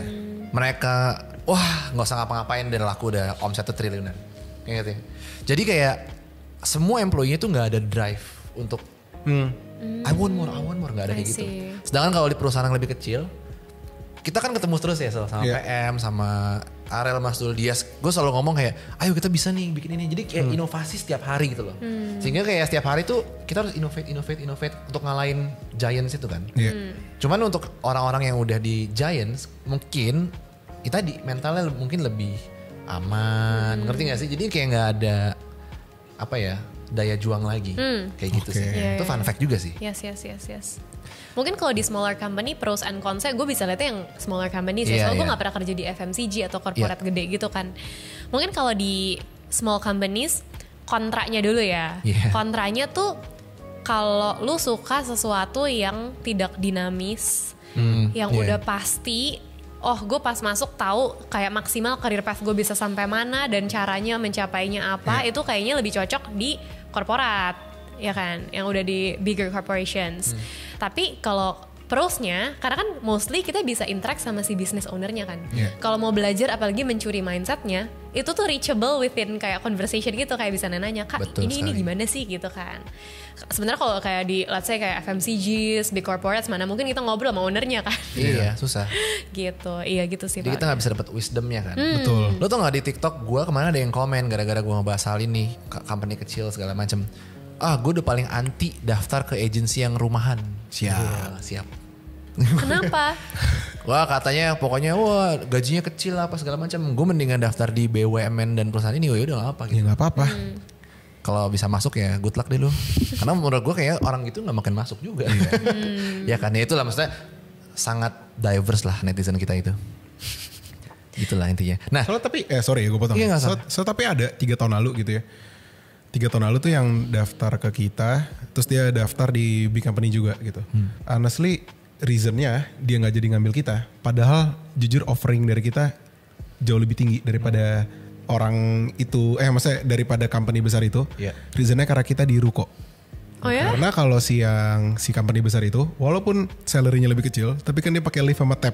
Mereka wah gak usah ngapa-ngapain dan laku udah omsetnya triliunan. Gitu. Jadi kayak semua employee itu gak ada drive untuk I want more gak ada kayak gitu. Sedangkan kalau di perusahaan yang lebih kecil, kita kan ketemu terus ya sama PM, sama Arel, Mas Dul, Dias. Gue selalu ngomong kayak, ayo kita bisa nih bikin ini. Jadi kayak inovasi setiap hari gitu loh. Sehingga kayak setiap hari tuh kita harus innovate untuk ngalahin Giants itu kan. Cuman untuk orang-orang yang udah di Giants, mungkin kita di mentalnya mungkin lebih aman. Ngerti gak sih? Jadi kayak gak ada apa ya, daya juang lagi. Kayak gitu sih. Itu fun fact juga sih. Yes. Mungkin kalau di smaller company pros and cons gue bisa lihatnya yang smaller company sih. Soalnya gue gak pernah kerja di FMCG atau corporate gede gitu kan. Mungkin kalau di small companies kontranya dulu ya. Kontranya tuh kalau lu suka sesuatu yang tidak dinamis, yang udah pasti, oh gue pas masuk tahu kayak maksimal career path gue bisa sampai mana dan caranya mencapainya apa, itu kayaknya lebih cocok di korporat, ya kan, yang udah di bigger corporations. Tapi kalau pros-nya, karena kan mostly kita bisa interact sama si business owner-nya kan. Kalau mau belajar apalagi mencuri mindset-nya, itu tuh reachable within kayak conversation gitu, kayak bisa nanya, Kak ini gimana sih gitu kan. Sebenarnya kalau kayak di let's say kayak FMCGs, big corporates, mana mungkin kita ngobrol sama ownernya kan. Iya, susah. Gitu, iya gitu sih. Jadi kita gak bisa dapat wisdomnya kan. Betul. Lo tau gak di TikTok gue kemana ada yang komen gara-gara gue ngebahas hal ini, company kecil segala macem. Gue udah paling anti daftar ke agensi yang rumahan. Siap. Kenapa? Wah katanya pokoknya wah gajinya kecil apa segala macam. Gue mendingan daftar di BUMN dan perusahaan ini. Udah gak apa gitu. Ya gak apa-apa. Kalau bisa masuk ya good luck deh lu. Karena menurut gue kayak orang gitu gak makin masuk juga. Ya kan ya itulah maksudnya sangat diverse lah netizen kita itu. Gitulah intinya. Nah Soalnya tapi sorry ya gue potong. Iya, Tapi ada 3 tahun lalu gitu ya. 3 tahun lalu tuh yang daftar ke kita, terus dia daftar di big company juga gitu. Honestly, reasonnya dia nggak jadi ngambil kita. Padahal jujur offering dari kita jauh lebih tinggi daripada orang itu. Maksudnya daripada company besar itu. Reasonnya karena kita di ruko. Oh ya? Karena kalau si company besar itu, walaupun salary-nya lebih kecil, tapi kan dia pakai lift sama tab.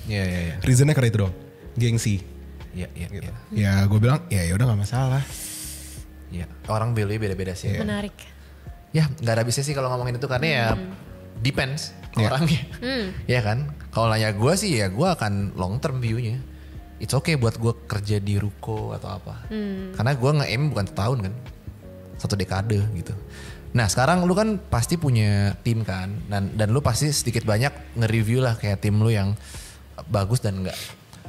Iya. Reasonnya karena itu dong, gengsi. Iya. Gitu. Ya gue bilang, ya udah nggak masalah. Ya, orang value beda-beda sih. Menarik. Ya, nggak ada bisa sih kalau ngomongin itu karena ya depends orangnya. Ya kan? Kalau nanya gue sih ya gue akan long term view-nya. It's okay buat gue kerja di ruko atau apa. Karena gue nge-aim bukan setahun kan. 1 dekade gitu. Nah sekarang lu kan pasti punya tim kan. Dan lu pasti sedikit banyak nge-review lah kayak tim lu yang bagus dan enggak.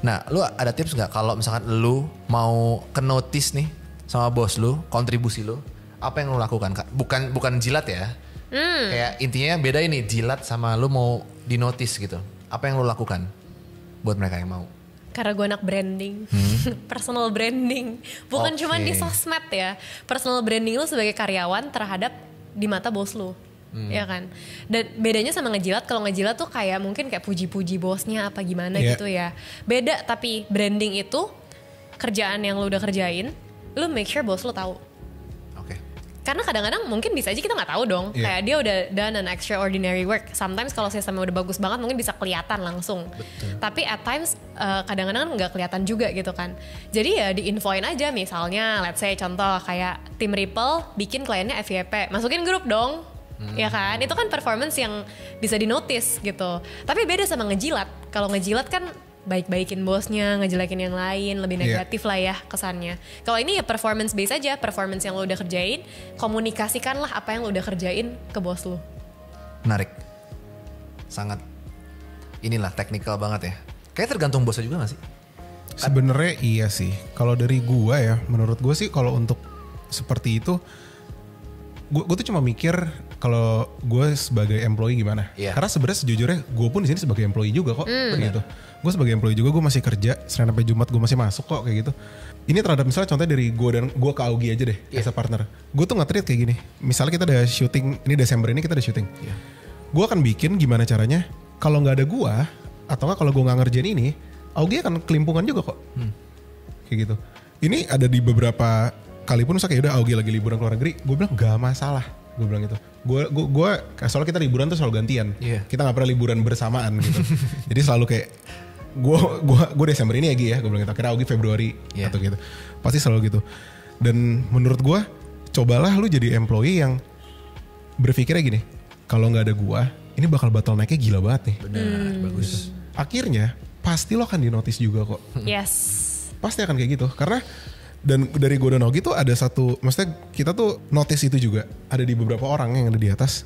Nah lu ada tips gak kalau misalkan lu mau ke notice nih sama bos lu, kontribusi lu, apa yang lu lakukan? Bukan jilat ya. Kayak intinya beda ini jilat sama lu mau di notice gitu. Apa yang lu lakukan buat mereka yang mau? Karena gue anak branding, personal branding, bukan cuma di sosmed ya. Personal branding lu sebagai karyawan terhadap di mata bos lu, ya kan. Dan bedanya sama ngejilat, kalau ngejilat tuh kayak mungkin kayak puji-puji bosnya apa gimana gitu ya. Beda, tapi branding itu kerjaan yang lu udah kerjain, lu make sure bos lu tahu. Karena kadang-kadang mungkin bisa aja kita nggak tahu dong, kayak dia udah done an extraordinary work. Sometimes kalau sistemnya udah bagus banget mungkin bisa kelihatan langsung. Tapi at times kadang-kadang nggak kelihatan juga gitu kan. Jadi ya diinfoin aja, misalnya let's say contoh kayak tim Ripple bikin kliennya FYP, masukin grup dong. Ya kan, itu kan performance yang bisa di-notice gitu. Tapi beda sama ngejilat. Kalau ngejilat kan baik-baikin bosnya, ngejelekin yang lain, lebih negatif lah ya kesannya. Kalau ini ya performance based aja, performance yang lo udah kerjain, komunikasikanlah apa yang lo udah kerjain ke bos lo. Menarik. Sangat inilah teknikal banget ya. Kayak tergantung bosnya juga gak sih? Sebenarnya iya sih. Kalau dari gua ya, menurut gua sih kalau untuk seperti itu, gua tuh cuma mikir kalau gue sebagai employee gimana. Karena sebenarnya sejujurnya gue pun di sini sebagai employee juga kok. Gitu. Gue sebagai employee juga, gue masih kerja Senin sampai Jumat, gue masih masuk kok kayak gitu. Ini terhadap misalnya contohnya dari gue dan gue ke Augie aja deh as a partner. Gue tuh nge-treat kayak gini. Misalnya kita ada syuting, ini Desember ini kita ada syuting. Gue akan bikin gimana caranya kalau nggak ada gue atau nggak kalau gue nggak ngerjain ini, Augie akan kelimpungan juga kok. Kayak gitu. Ini ada di beberapa kali pun misalnya kayak udah Augie lagi liburan ke luar negeri, gue bilang gak masalah. Gue bilang gitu. Gue soalnya kita liburan tuh selalu gantian. Kita nggak pernah liburan bersamaan gitu. Jadi selalu kayak gue Desember ini ya Gi ya. Gue bilang gitu. Akhirnya Augie Februari atau gitu. Pasti selalu gitu. Dan menurut gue, cobalah lu jadi employee yang berpikirnya gini. Kalau nggak ada gue, ini bakal bottleneck-nya gila banget nih. Benar, bagus. Akhirnya pasti lo akan di-notice juga kok. Yes. Pasti akan kayak gitu. Karena dan dari gue dan Augie tuh ada satu, maksudnya kita tuh notice itu juga ada di beberapa orang yang ada di atas.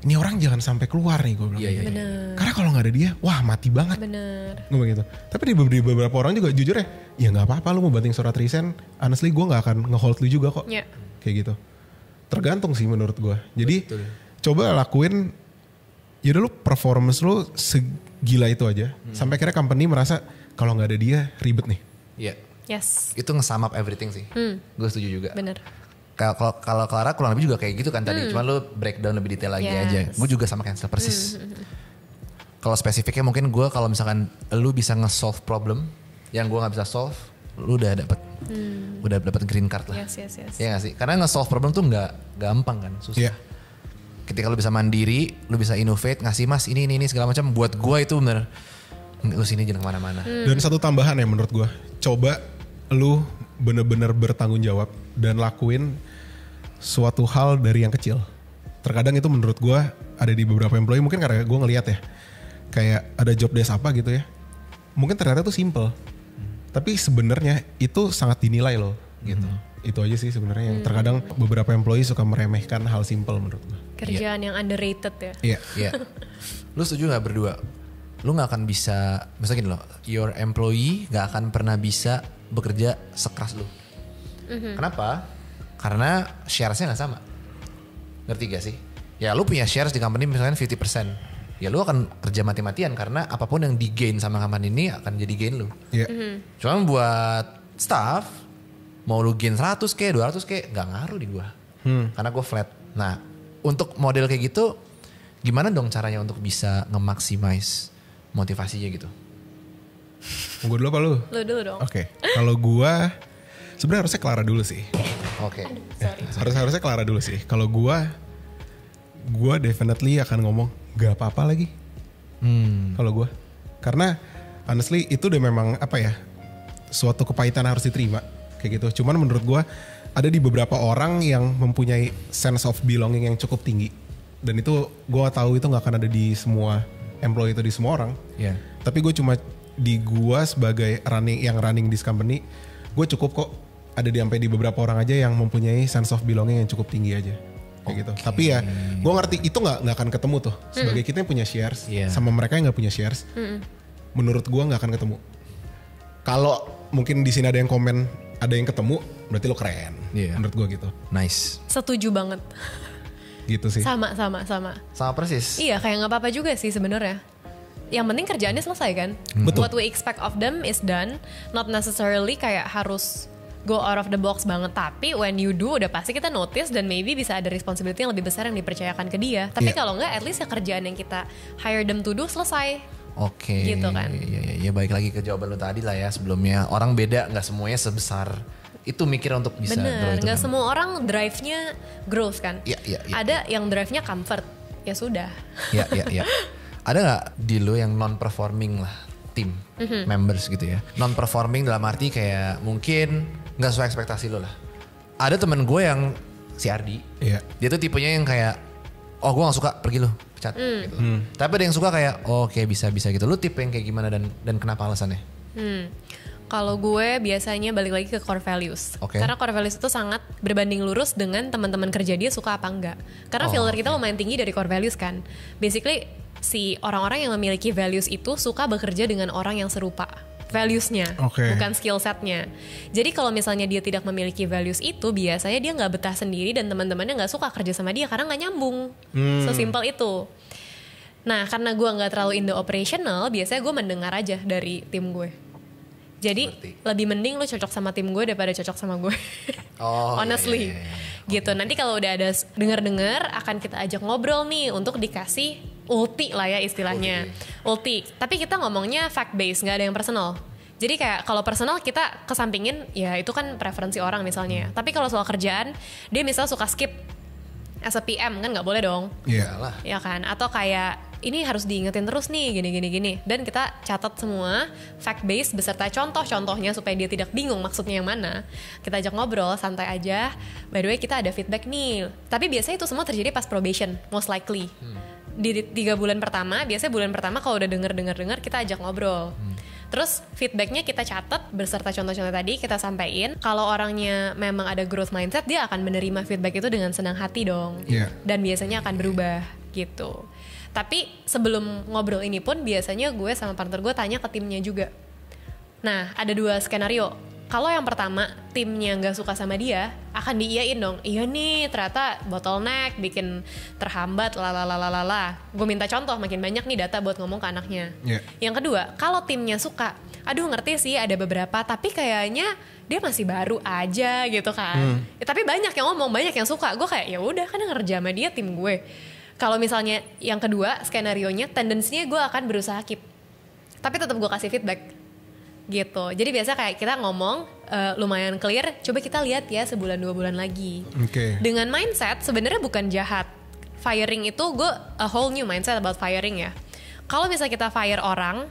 Ini orang jangan sampai keluar nih, gue bilang. Bener. Karena kalau nggak ada dia, wah mati banget. Bener. Gue bilang gitu. Tapi di beberapa orang juga jujur ya nggak apa-apa lu mau banting surat resign. Honestly gue nggak akan nge-hold lu juga kok. Kayak gitu. Tergantung sih menurut gue. Jadi coba lakuin, yaudah lu performance lu segila itu aja. Sampai akhirnya company merasa kalau nggak ada dia ribet nih. Yes. Itu nge-sum up everything sih. Gue setuju juga. Bener. Kalau Clara kurang lebih juga kayak gitu kan tadi. Cuma lu breakdown lebih detail lagi aja. Gue juga sama cancel persis. Kalau spesifiknya mungkin gue kalau misalkan lu bisa nge-solve problem yang gue nggak bisa solve, lu udah dapat green card lah. Yes. Iya gak sih? Karena nge-solve problem tuh nggak gampang kan, susah. Iya. Ketika lu bisa mandiri, lu bisa innovate, ngasih mas ini segala macam. Buat gue itu bener, lu sini jangan kemana-mana. Dan satu tambahan ya menurut gue, coba lu bener-bener bertanggung jawab dan lakuin suatu hal dari yang kecil. Terkadang itu menurut gue ada di beberapa employee, mungkin karena gue ngeliat ya, kayak ada job desk apa gitu ya, mungkin ternyata itu simple, tapi sebenarnya itu sangat dinilai loh gitu. Itu aja sih sebenarnya yang terkadang beberapa employee suka meremehkan hal simple menurut gue. Kerjaan yang underrated ya. Iya. Iya. Lu setuju gak berdua? Lu gak akan bisa, misalnya gini loh, your employee gak akan pernah bisa bekerja sekeras lu. Kenapa? Karena shares-nya gak sama. Ngerti gak sih? Ya lu punya shares di company misalnya 50%. Ya lu akan kerja mati-matian karena apapun yang di gain sama company ini akan jadi gain lu. Iya. Cuma buat staff, mau lu gain 100k, 200k, gak ngaruh di gua. Karena gue flat. Nah, untuk model kayak gitu, gimana dong caranya untuk bisa nge-maximize motivasinya gitu? Gue dulu apa lu? Lu dulu dong. Oke. Kalau gue, sebenarnya harusnya Clara dulu sih. Oke. Harusnya Clara dulu sih. Kalau gue definitely akan ngomong gak apa-apa lagi. Kalau gue, karena honestly itu udah memang apa ya, suatu kepahitan harus diterima kayak gitu. Cuman menurut gue ada di beberapa orang yang mempunyai sense of belonging yang cukup tinggi, dan itu gue tahu itu nggak akan ada di semua employee itu, di semua orang. Iya. Tapi gue cuma di gue sebagai running this company, gue cukup kok ada sampai di beberapa orang aja yang mempunyai sense of belonging yang cukup tinggi aja kayak gitu. Tapi ya gue ngerti itu nggak akan ketemu tuh sebagai kita yang punya shares sama mereka yang nggak punya shares. Menurut gue nggak akan ketemu. Kalau mungkin di sini ada yang komen ada yang ketemu, berarti lo keren. Menurut gue gitu. Nice. Setuju banget. Gitu sih. Sama. Sama persis. Iya, kayak nggak apa-apa juga sih sebenarnya. Yang penting kerjaannya selesai kan. Betul. What we expect of them is done, not necessarily kayak harus go out of the box banget. Tapi when you do, udah pasti kita notice dan maybe bisa ada responsibility yang lebih besar yang dipercayakan ke dia. Tapi kalau nggak, at least ya kerjaan yang kita hire them to do selesai. Oke. Gitu kan. Ya balik lagi ke jawaban lu tadi lah ya sebelumnya. Orang beda, nggak semuanya sebesar itu mikir untuk bisa grow Bener, itu nggak kan. semua orang drive-nya growth kan. Iya. Ada yang drive-nya comfort, ya sudah. Iya. Ada nggak di lu yang non performing lah tim members gitu ya? Non performing dalam arti kayak mungkin nggak sesuai ekspektasi lu lah. Ada temen gue yang si Ardi, dia tuh tipenya yang kayak, oh gue nggak suka, pergi lu, pecat. Gitu. Tapi ada yang suka kayak, oh oke, bisa gitu. Lu tipe yang kayak gimana dan kenapa alasannya? Kalau gue biasanya balik lagi ke core values. Karena core values itu sangat berbanding lurus dengan teman-teman kerja dia suka apa enggak. Karena filter kita lumayan tinggi dari core values kan. Basically si orang-orang yang memiliki values itu suka bekerja dengan orang yang serupa values-nya, bukan skill set-nya. Jadi kalau misalnya dia tidak memiliki values itu, biasanya dia nggak betah sendiri dan teman-temannya nggak suka kerja sama dia karena nggak nyambung. Sesimpel itu. Nah, karena gue nggak terlalu in the operational, biasanya gue mendengar aja dari tim gue. Jadi lebih mending lu cocok sama tim gue daripada cocok sama gue. Honestly. Gitu. Nanti kalau udah ada dengar-dengar akan kita ajak ngobrol nih untuk dikasih ulti lah ya istilahnya. Ulti. Tapi kita ngomongnya fact based, nggak ada yang personal. Jadi kayak kalau personal kita kesampingin ya itu kan preferensi orang misalnya. Tapi kalau soal kerjaan dia misalnya suka skip as a PM kan nggak boleh dong. Iyalah. Ya kan? Atau kayak ini harus diingetin terus nih gini. Dan kita catat semua fact based beserta contoh-contohnya supaya dia tidak bingung maksudnya yang mana. Kita ajak ngobrol santai aja. By the way kita ada feedback nih. Tapi biasanya itu semua terjadi pas probation most likely. Di 3 bulan pertama, biasanya bulan pertama kalau udah denger kita ajak ngobrol. Terus feedbacknya kita catat beserta contoh-contoh tadi kita sampaikan. Kalau orangnya memang ada growth mindset, dia akan menerima feedback itu dengan senang hati dong. Dan biasanya akan berubah gitu. Tapi sebelum ngobrol ini pun biasanya gue sama partner gue tanya ke timnya juga. Nah ada 2 skenario. Kalau yang pertama timnya gak suka sama dia, akan diiyain dong. Iya nih ternyata bottleneck, bikin terhambat, lalalala. Gue minta contoh, makin banyak nih data buat ngomong ke anaknya. Yang kedua, kalau timnya suka, aduh ngerti sih ada beberapa, tapi kayaknya dia masih baru aja gitu kan. Tapi banyak yang ngomong, banyak yang suka. Gue kayak ya udah kan yang kerja sama dia tim gue. Kalau misalnya yang kedua skenario-nya, tendensinya gue akan berusaha keep, tapi tetap gue kasih feedback gitu. Jadi biasa kayak kita ngomong lumayan clear, coba kita lihat ya sebulan 2 bulan lagi. Dengan mindset sebenarnya bukan jahat. Firing itu gue a whole new mindset about firing ya. Kalau misalnya kita fire orang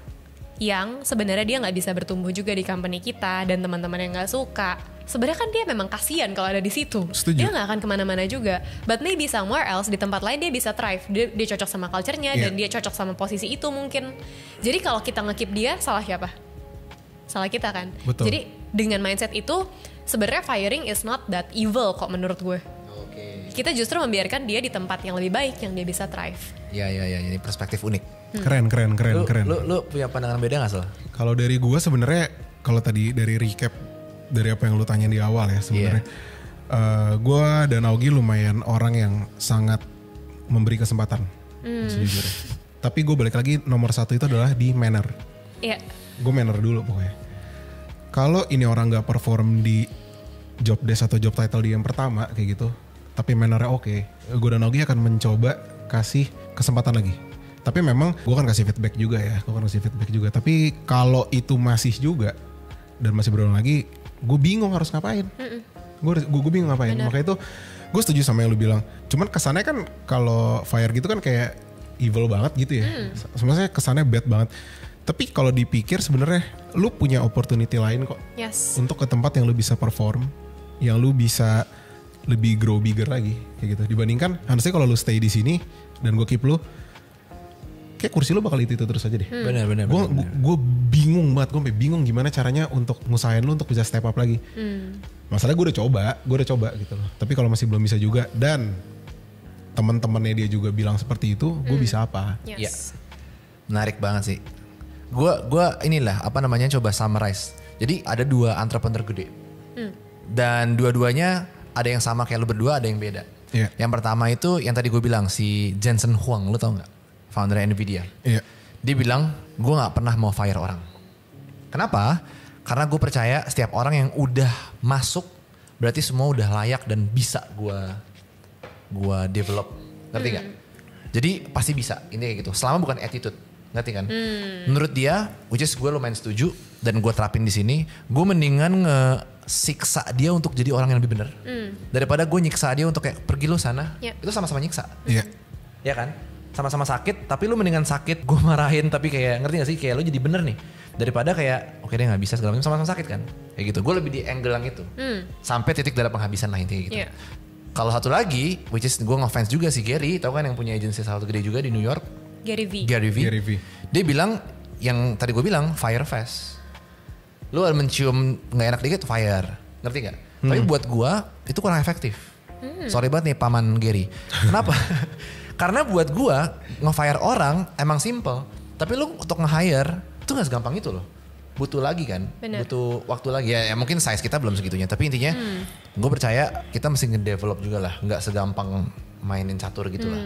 yang sebenarnya dia nggak bisa bertumbuh juga di company kita dan teman-teman yang nggak suka, sebenarnya kan dia memang kasihan kalau ada di situ. Setuju. Dia nggak akan kemana-mana juga. But maybe somewhere else di tempat lain dia bisa thrive. Dia cocok sama culture-nya dan dia cocok sama posisi itu mungkin. Jadi kalau kita nge-keep dia, salah siapa? Salah kita kan. Betul. Jadi dengan mindset itu sebenarnya firing is not that evil kok menurut gue. Kita justru membiarkan dia di tempat yang lebih baik yang dia bisa thrive. Ya, ini perspektif unik. Keren. Lu punya pandangan beda gak Sal? Kalau dari gue sebenarnya, kalau tadi dari recap dari apa yang lu tanya di awal ya sebenarnya, gue dan Augie lumayan orang yang sangat memberi kesempatan sejujurnya. Tapi gue balik lagi nomor 1 itu adalah di manner. Iya. Gue manner dulu pokoknya. Kalau ini orang nggak perform di job desk atau job title di yang pertama kayak gitu, tapi mannernya oke, gue dan Augie akan mencoba kasih kesempatan lagi. Tapi memang gue kan kasih feedback juga ya, Tapi kalau itu masih juga dan masih berulang lagi, gue bingung harus ngapain. Gue bingung ngapain. Bener. Makanya itu gue setuju sama yang lu bilang. Cuman kesannya kan kalau fire gitu kan kayak evil banget gitu ya. Sebenarnya kesannya bad banget. Tapi kalau dipikir sebenarnya lu punya opportunity lain kok. Yes. Untuk ke tempat yang lu bisa perform, yang lu bisa lebih grow bigger lagi kayak gitu. Dibandingkan harusnya kalau lu stay di sini dan gue keep lu, kayak kursi lu bakal itu terus aja deh. Benar. Gue bingung banget, gue bingung gimana caranya untuk ngusahain lu untuk bisa step up lagi. Masalahnya gue udah coba gitu loh. Tapi kalau masih belum bisa juga dan teman-temannya dia juga bilang seperti itu, gue bisa apa? Yes. Ya. Menarik banget sih. Gue inilah apa namanya coba summarize. Jadi ada 2 entrepreneur gede. Dan dua-duanya ada yang sama kayak lu berdua, ada yang beda. Yeah. Yang pertama itu yang tadi gue bilang si Jensen Huang, lu tau gak? Founder Nvidia. Iya. Dia bilang gue gak pernah mau fire orang. Kenapa? Karena gue percaya setiap orang yang udah masuk berarti semua udah layak dan bisa gue develop. Ngerti gak? Jadi pasti bisa, ini kayak gitu. Selama bukan attitude, ngerti kan? Menurut dia, which is gue lumayan setuju dan gue terapin di sini, gue mendingan ngesiksa dia untuk jadi orang yang lebih benar daripada gue nyiksa dia untuk kayak pergi lu sana. Itu sama-sama nyiksa. Iya. Ya kan? Sama-sama sakit, tapi lu mendingan sakit gue marahin tapi kayak ngerti gak sih kayak lu jadi bener nih daripada kayak oke dia nggak bisa segala macam, sama-sama sakit kan kayak gitu. Gue lebih di angle yang itu sampai titik darah penghabisan lah intinya gitu. Kalau satu lagi which is gue ngefans juga si Gary, tau kan yang punya agensi salah satu gede juga di New York, Gary V. Dia bilang yang tadi gue bilang fire fast, lu mencium nggak enak dikit fire, ngerti nggak? Tapi buat gue itu kurang efektif. Sorry banget nih paman Gary. Kenapa? Karena buat gua nge-fire orang emang simple, tapi lu untuk nge-hire itu gak segampang itu loh. Butuh lagi kan, butuh waktu lagi ya mungkin size kita belum segitunya, tapi intinya gue percaya kita mesti nge-develop juga lah, gak segampang mainin catur gitu lah.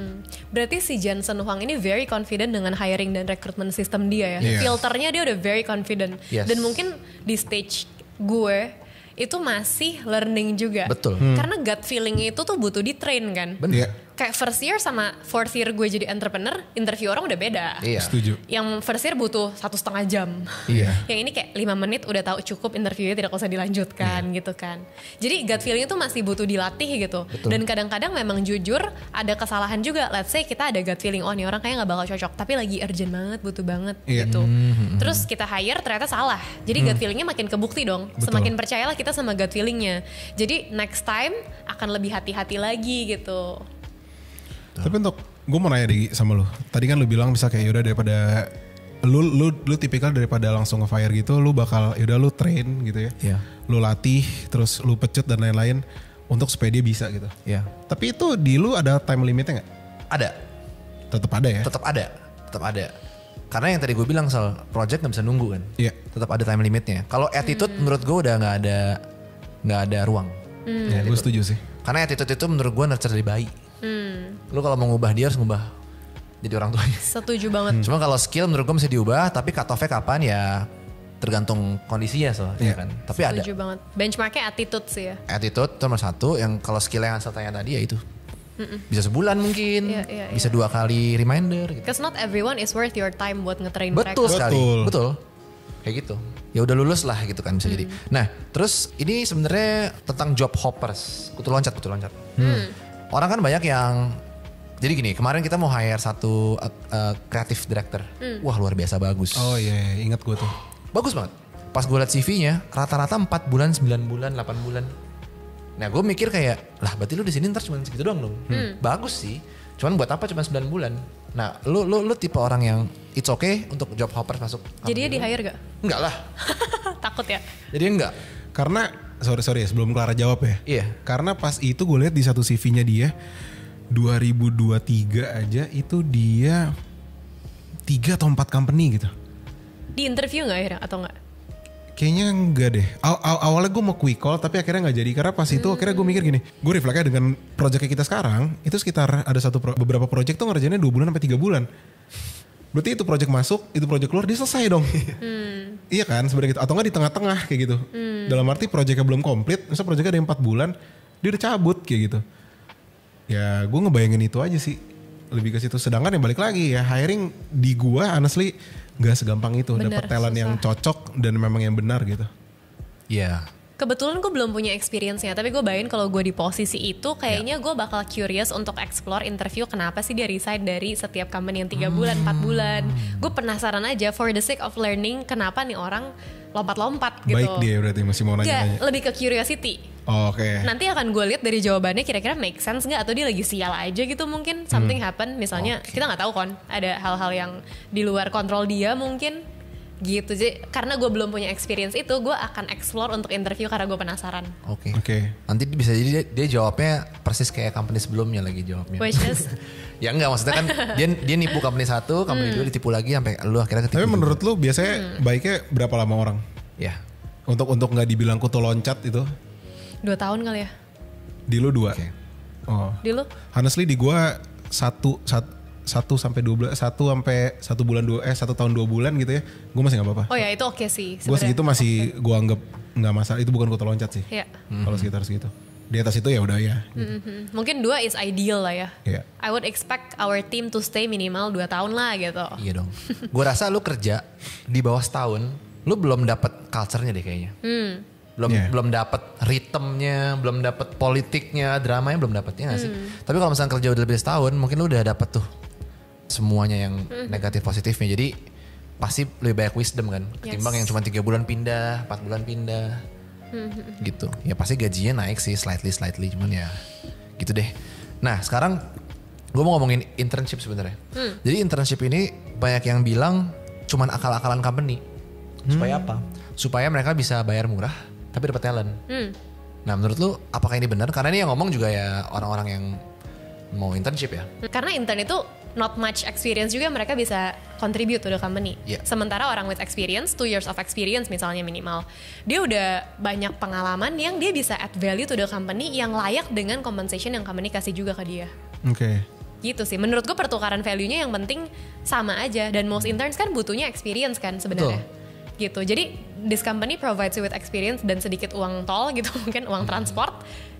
Berarti si Jensen Huang ini very confident dengan hiring dan recruitment system dia ya. Filternya dia udah very confident. Dan mungkin di stage gue itu masih learning juga. Betul. Karena gut feeling itu tuh butuh di train kan. Bener. Kayak first year sama fourth year gue jadi entrepreneur, interview orang udah beda. Iya. Setuju. Yang first year butuh 1,5 jam. Iya. Yang ini kayak 5 menit udah tahu cukup, interviewnya tidak usah dilanjutkan gitu kan. Jadi gut feeling itu masih butuh dilatih gitu. Betul. Dan kadang-kadang memang jujur ada kesalahan juga. Let's say kita ada gut feeling, oh nih orang kayaknya gak bakal cocok, tapi lagi urgent banget, butuh banget gitu. Terus kita hire ternyata salah. Jadi gut feelingnya makin kebukti dong. Betul. Semakin percayalah kita sama gut feelingnya. Jadi next time akan lebih hati-hati lagi gitu. Tapi untuk gue mau nanya deh sama lu. Tadi kan lu bilang bisa kayak yaudah daripada lu tipikal daripada langsung nge-fire gitu, lu bakal yaudah lu train gitu ya. Iya. Lu latih, terus lu pecut dan lain-lain untuk supaya dia bisa gitu. Iya. Tapi itu di lu ada time limitnya nggak? Ada. Tetap ada ya? Tetap ada. Karena yang tadi gue bilang soal project nggak bisa nunggu kan. Iya. Tetap ada time limitnya. Kalau attitude menurut gue udah nggak ada ruang. Ya, gue setuju sih. Karena attitude itu menurut gue nurture dari bayi. Lu kalau mau ngubah dia harus ngubah jadi orang tuanya. Setuju banget. Cuma kalau skill menurut gue bisa diubah, tapi cut off-nya kapan ya tergantung kondisinya soalnya kan. Tapi Setuju banget. Benchmarknya attitude sih ya. Attitude itu nomor 1, yang kalau skill yang saya tanya tadi ya itu. Bisa sebulan mungkin, bisa 2 kali reminder gitu. Because not everyone is worth your time buat ngetrain mereka. Betul sekali, betul. Kayak gitu. Ya udah lulus lah gitu kan bisa jadi. Nah, terus ini sebenarnya tentang job hoppers, kutu loncat. Orang kan banyak yang jadi gini, kemarin kita mau hire satu creative director. Wah, luar biasa bagus. Oh iya, ingat gue tuh. Bagus banget. Pas gue liat CV-nya, rata-rata 4 bulan, 9 bulan, 8 bulan. Nah, gue mikir kayak, lah berarti lu di sini ntar cuma segitu doang dong. Bagus sih. Cuman buat apa cuma 9 bulan? Nah, lu tipe orang yang it's okay untuk job hoppers masuk. Jadi dia di-hire gak? Enggak lah. Takut ya? Jadi enggak. Karena sorry sebelum Clara jawab ya. Iya. Karena pas itu gue lihat di satu CV-nya dia 2023 aja itu dia 3 atau 4 company gitu. Di interview gak akhirnya atau enggak? Kayaknya enggak deh. Awalnya gue mau quick call tapi akhirnya nggak jadi karena pas itu akhirnya gue mikir gini. Gue refleksnya dengan project kita sekarang itu sekitar ada beberapa project tuh ngerjainnya 2 bulan sampai 3 bulan. Berarti itu project masuk, itu project keluar dia selesai dong. Iya kan sebenarnya gitu. Atau nggak di tengah-tengah kayak gitu. Dalam arti projectnya belum komplit, misal projectnya ada 4 bulan, dia udah cabut kayak gitu. Ya gue ngebayangin itu aja sih. Lebih ke situ. Sedangkan yang balik lagi ya hiring di gue honestly gak segampang itu. Dapet talent yang cocok dan memang yang benar gitu. Iya. Kebetulan gue belum punya experience-nya, tapi gue bayangin kalau gue di posisi itu kayaknya gue bakal curious untuk explore interview kenapa sih dia resign dari setiap company yang 3 bulan, 4 bulan. Gue penasaran aja for the sake of learning kenapa nih orang lompat-lompat gitu. Baik dia berarti masih mau nanya-nanya. Gak, lebih ke curiosity. Oh, oke. Nanti akan gue lihat dari jawabannya kira-kira make sense nggak atau dia lagi sial aja gitu mungkin something happen misalnya kita nggak tahu kan ada hal-hal yang di luar kontrol dia mungkin gitu sih karena gue belum punya experience itu gue akan explore untuk interview karena gue penasaran. Oke. Nanti bisa jadi dia jawabnya persis kayak company sebelumnya lagi jawabnya. Which is ya enggak maksudnya kan dia nipu company 1, company 2 ditipu lagi sampai lu akhirnya ketipu. Tapi menurut lu biasanya baiknya berapa lama orang? Ya. Untuk nggak dibilang kutu loncat itu? 2 tahun kali ya. Di lu 2? Okay. Oh. Di lu? Honestly di gua 1 sampai 1 bulan 1 tahun 2 bulan gitu ya. Gua masih nggak apa-apa. Oh ya itu oke sih. Gua segitu masih gua anggap nggak masalah. Itu bukan kutu loncat sih. Iya. Kalau sekitar segitu. Di atas itu ya udah ya. Gitu. Mungkin 2 is ideal lah ya. Iya. I would expect our team to stay minimal 2 tahun lah gitu. Iya dong. Gua rasa lu kerja di bawah setahun, lu belum dapet culture-nya deh kayaknya. Belum dapat ritmenya, belum dapat politiknya, dramanya belum dapat ya gak sih? Tapi kalau misalnya kerja udah lebih setahun, mungkin lu udah dapat tuh semuanya yang negatif positifnya. Jadi pasti lebih banyak wisdom kan, ketimbang yang cuma 3 bulan pindah, 4 bulan pindah, gitu. Ya pasti gajinya naik sih slightly, cuman ya gitu deh. Nah sekarang gue mau ngomongin internship sebenarnya. Jadi internship ini banyak yang bilang cuman akal-akalan company. Supaya apa? Supaya mereka bisa bayar murah tapi dapat talent. Nah menurut lu apakah ini benar? Karena ini yang ngomong juga ya orang-orang yang mau internship ya. Karena intern itu not much experience juga mereka bisa contribute to the company. Sementara orang with experience, 2 years of experience misalnya minimal, dia udah banyak pengalaman yang dia bisa add value to the company yang layak dengan compensation yang company kasih juga ke dia. Oke. Gitu sih. Menurut gue pertukaran value-nya yang penting sama aja. Dan most interns kan butuhnya experience kan sebenarnya. Gitu. Jadi this company provides you with experience dan sedikit uang tol gitu mungkin uang transport.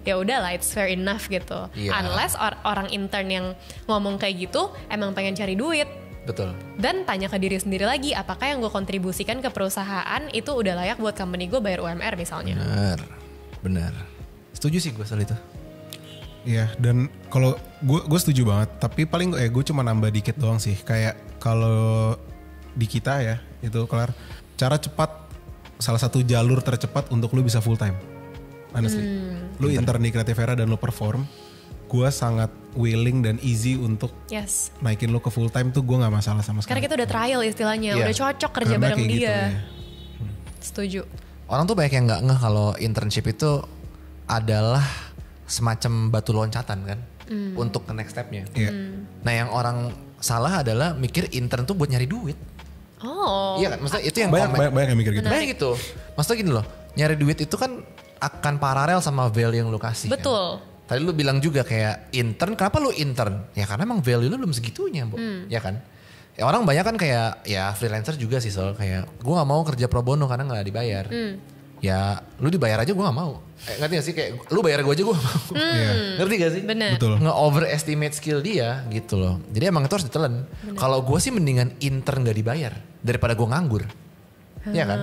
Ya udahlah it's fair enough gitu. Unless orang intern yang ngomong kayak gitu emang pengen cari duit. Betul. Dan tanya ke diri sendiri lagi apakah yang gue kontribusikan ke perusahaan itu udah layak buat company gue bayar UMR misalnya. Benar. Setuju sih gue soal itu. Iya dan kalau gue setuju banget. Tapi paling gue cuma nambah dikit doang sih. Kayak kalau di kita ya itu kelar cara cepat salah satu jalur tercepat untuk lu bisa full time. Honestly. Lu intern di Creative Era dan lu perform, gue sangat willing dan easy untuk naikin lu ke full time tuh gue gak masalah sama sekali. Karena kita udah trial istilahnya, udah cocok kerja bareng dia. Gitu, ya. Setuju. Orang tuh banyak yang gak ngeh kalau internship itu adalah semacam batu loncatan kan untuk ke next stepnya. Nah yang orang salah adalah mikir intern tuh buat nyari duit. Oh. Iya kan, maksudnya itu yang banyak yang mikir gitu. Banyak gitu. Maksudnya gini loh, nyari duit itu kan akan paralel sama value yang lu kasih. Betul. Kan? Tadi lu bilang juga kayak intern, kenapa lu intern? Ya karena emang value lu belum segitunya, Bu. Ya kan? Ya orang banyak kan kayak ya freelancer juga sih soal kayak gue gak mau kerja pro bono karena gak dibayar. ya lu dibayar aja gue gak mau. Ngerti gak sih kayak lu bayar gue aja gue gak mau. Ngerti gak sih? Bener. Betul. Nge-overestimate skill dia gitu loh. Jadi emang itu harus ditelan. Kalau gue sih mendingan intern gak dibayar daripada gue nganggur. Iya kan?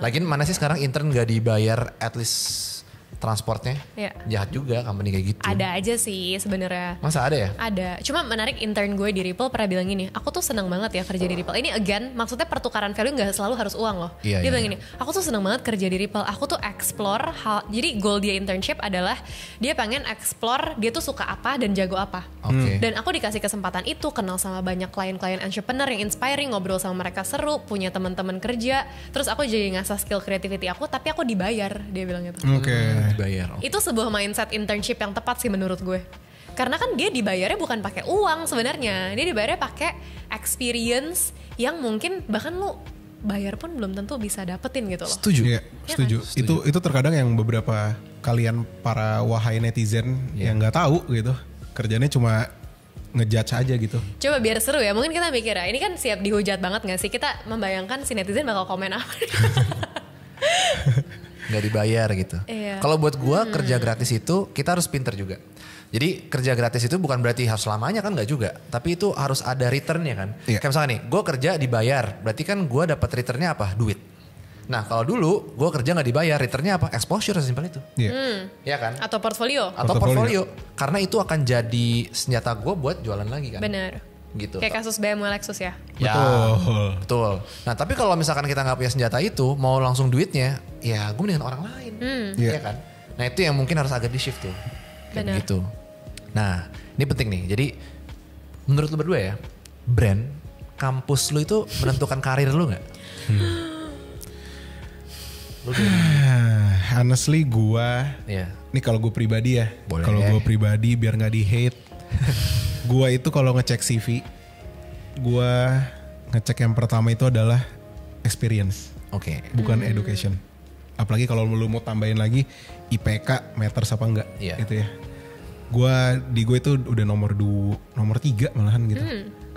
Lagian mana sih sekarang intern gak dibayar at least transportnya? Iya. Jahat juga company kayak gitu. Ada aja sih sebenarnya. Masa ada ya? Ada. Cuma menarik, intern gue di Ripple pernah bilang gini, aku tuh seneng banget ya kerja di Ripple. Ini again, maksudnya pertukaran value gak selalu harus uang loh. Iya, Dia iya. bilang gini, aku tuh seneng banget kerja di Ripple. Aku tuh explore hal, jadi goal dia internship adalah dia pengen explore dia tuh suka apa dan jago apa. Oke. Dan aku dikasih kesempatan itu, kenal sama banyak klien-klien entrepreneur yang inspiring, ngobrol sama mereka seru, punya teman-teman kerja. Terus aku jadi ngasah skill creativity aku, tapi aku dibayar, dia bilang gitu. Oke. Dibayar. Itu sebuah mindset internship yang tepat sih menurut gue. Karena kan dia dibayarnya bukan pakai uang sebenarnya. Dia dibayarnya pakai experience yang mungkin bahkan lu bayar pun belum tentu bisa dapetin gitu loh. Setuju. Iya, setuju. kan? Itu terkadang yang beberapa kalian para wahai netizen yang nggak tahu gitu. Kerjanya cuma ngejudge aja gitu. Coba biar seru ya, mungkin kita mikir ya, ini kan siap dihujat banget gak sih? Kita membayangkan si netizen bakal komen apa. Gak dibayar gitu. Iya. Kalau buat gua kerja gratis itu kita harus pinter juga. Jadi kerja gratis itu bukan berarti harus selamanya kan, nggak juga. Tapi itu harus ada returnnya kan. Iya. Kayak misalnya nih, gue kerja dibayar, berarti kan gue dapat returnnya apa? Duit. Nah kalau dulu gue kerja nggak dibayar, returnnya apa? Exposure, sesimpel itu. Iya. Iya kan? Atau portfolio. Atau portfolio. Karena itu akan jadi senjata gue buat jualan lagi kan. Bener. Gitu. Kayak kasus BMW Lexus ya. Ya, Betul. betul. Nah tapi kalau misalkan kita nggak punya senjata itu, mau langsung duitnya, ya gue mendingan orang lain. Iya Iya. kan? Nah itu yang mungkin harus agak di shift tuh. Kayak Benar. gitu. Nah ini penting nih. Jadi menurut lu berdua ya, brand, kampus lu itu menentukan karir lu gak? Lu Honestly gua, Iya. ini kalau gue pribadi ya. Boleh. Kalau gue pribadi biar nggak di hate. Gua itu kalau ngecek CV, gua ngecek yang pertama itu adalah experience, Oke. bukan education. Apalagi kalau lu mau tambahin lagi IPK matters apa enggak, Iya. gitu ya. Di gue itu udah nomor 3 malahan gitu.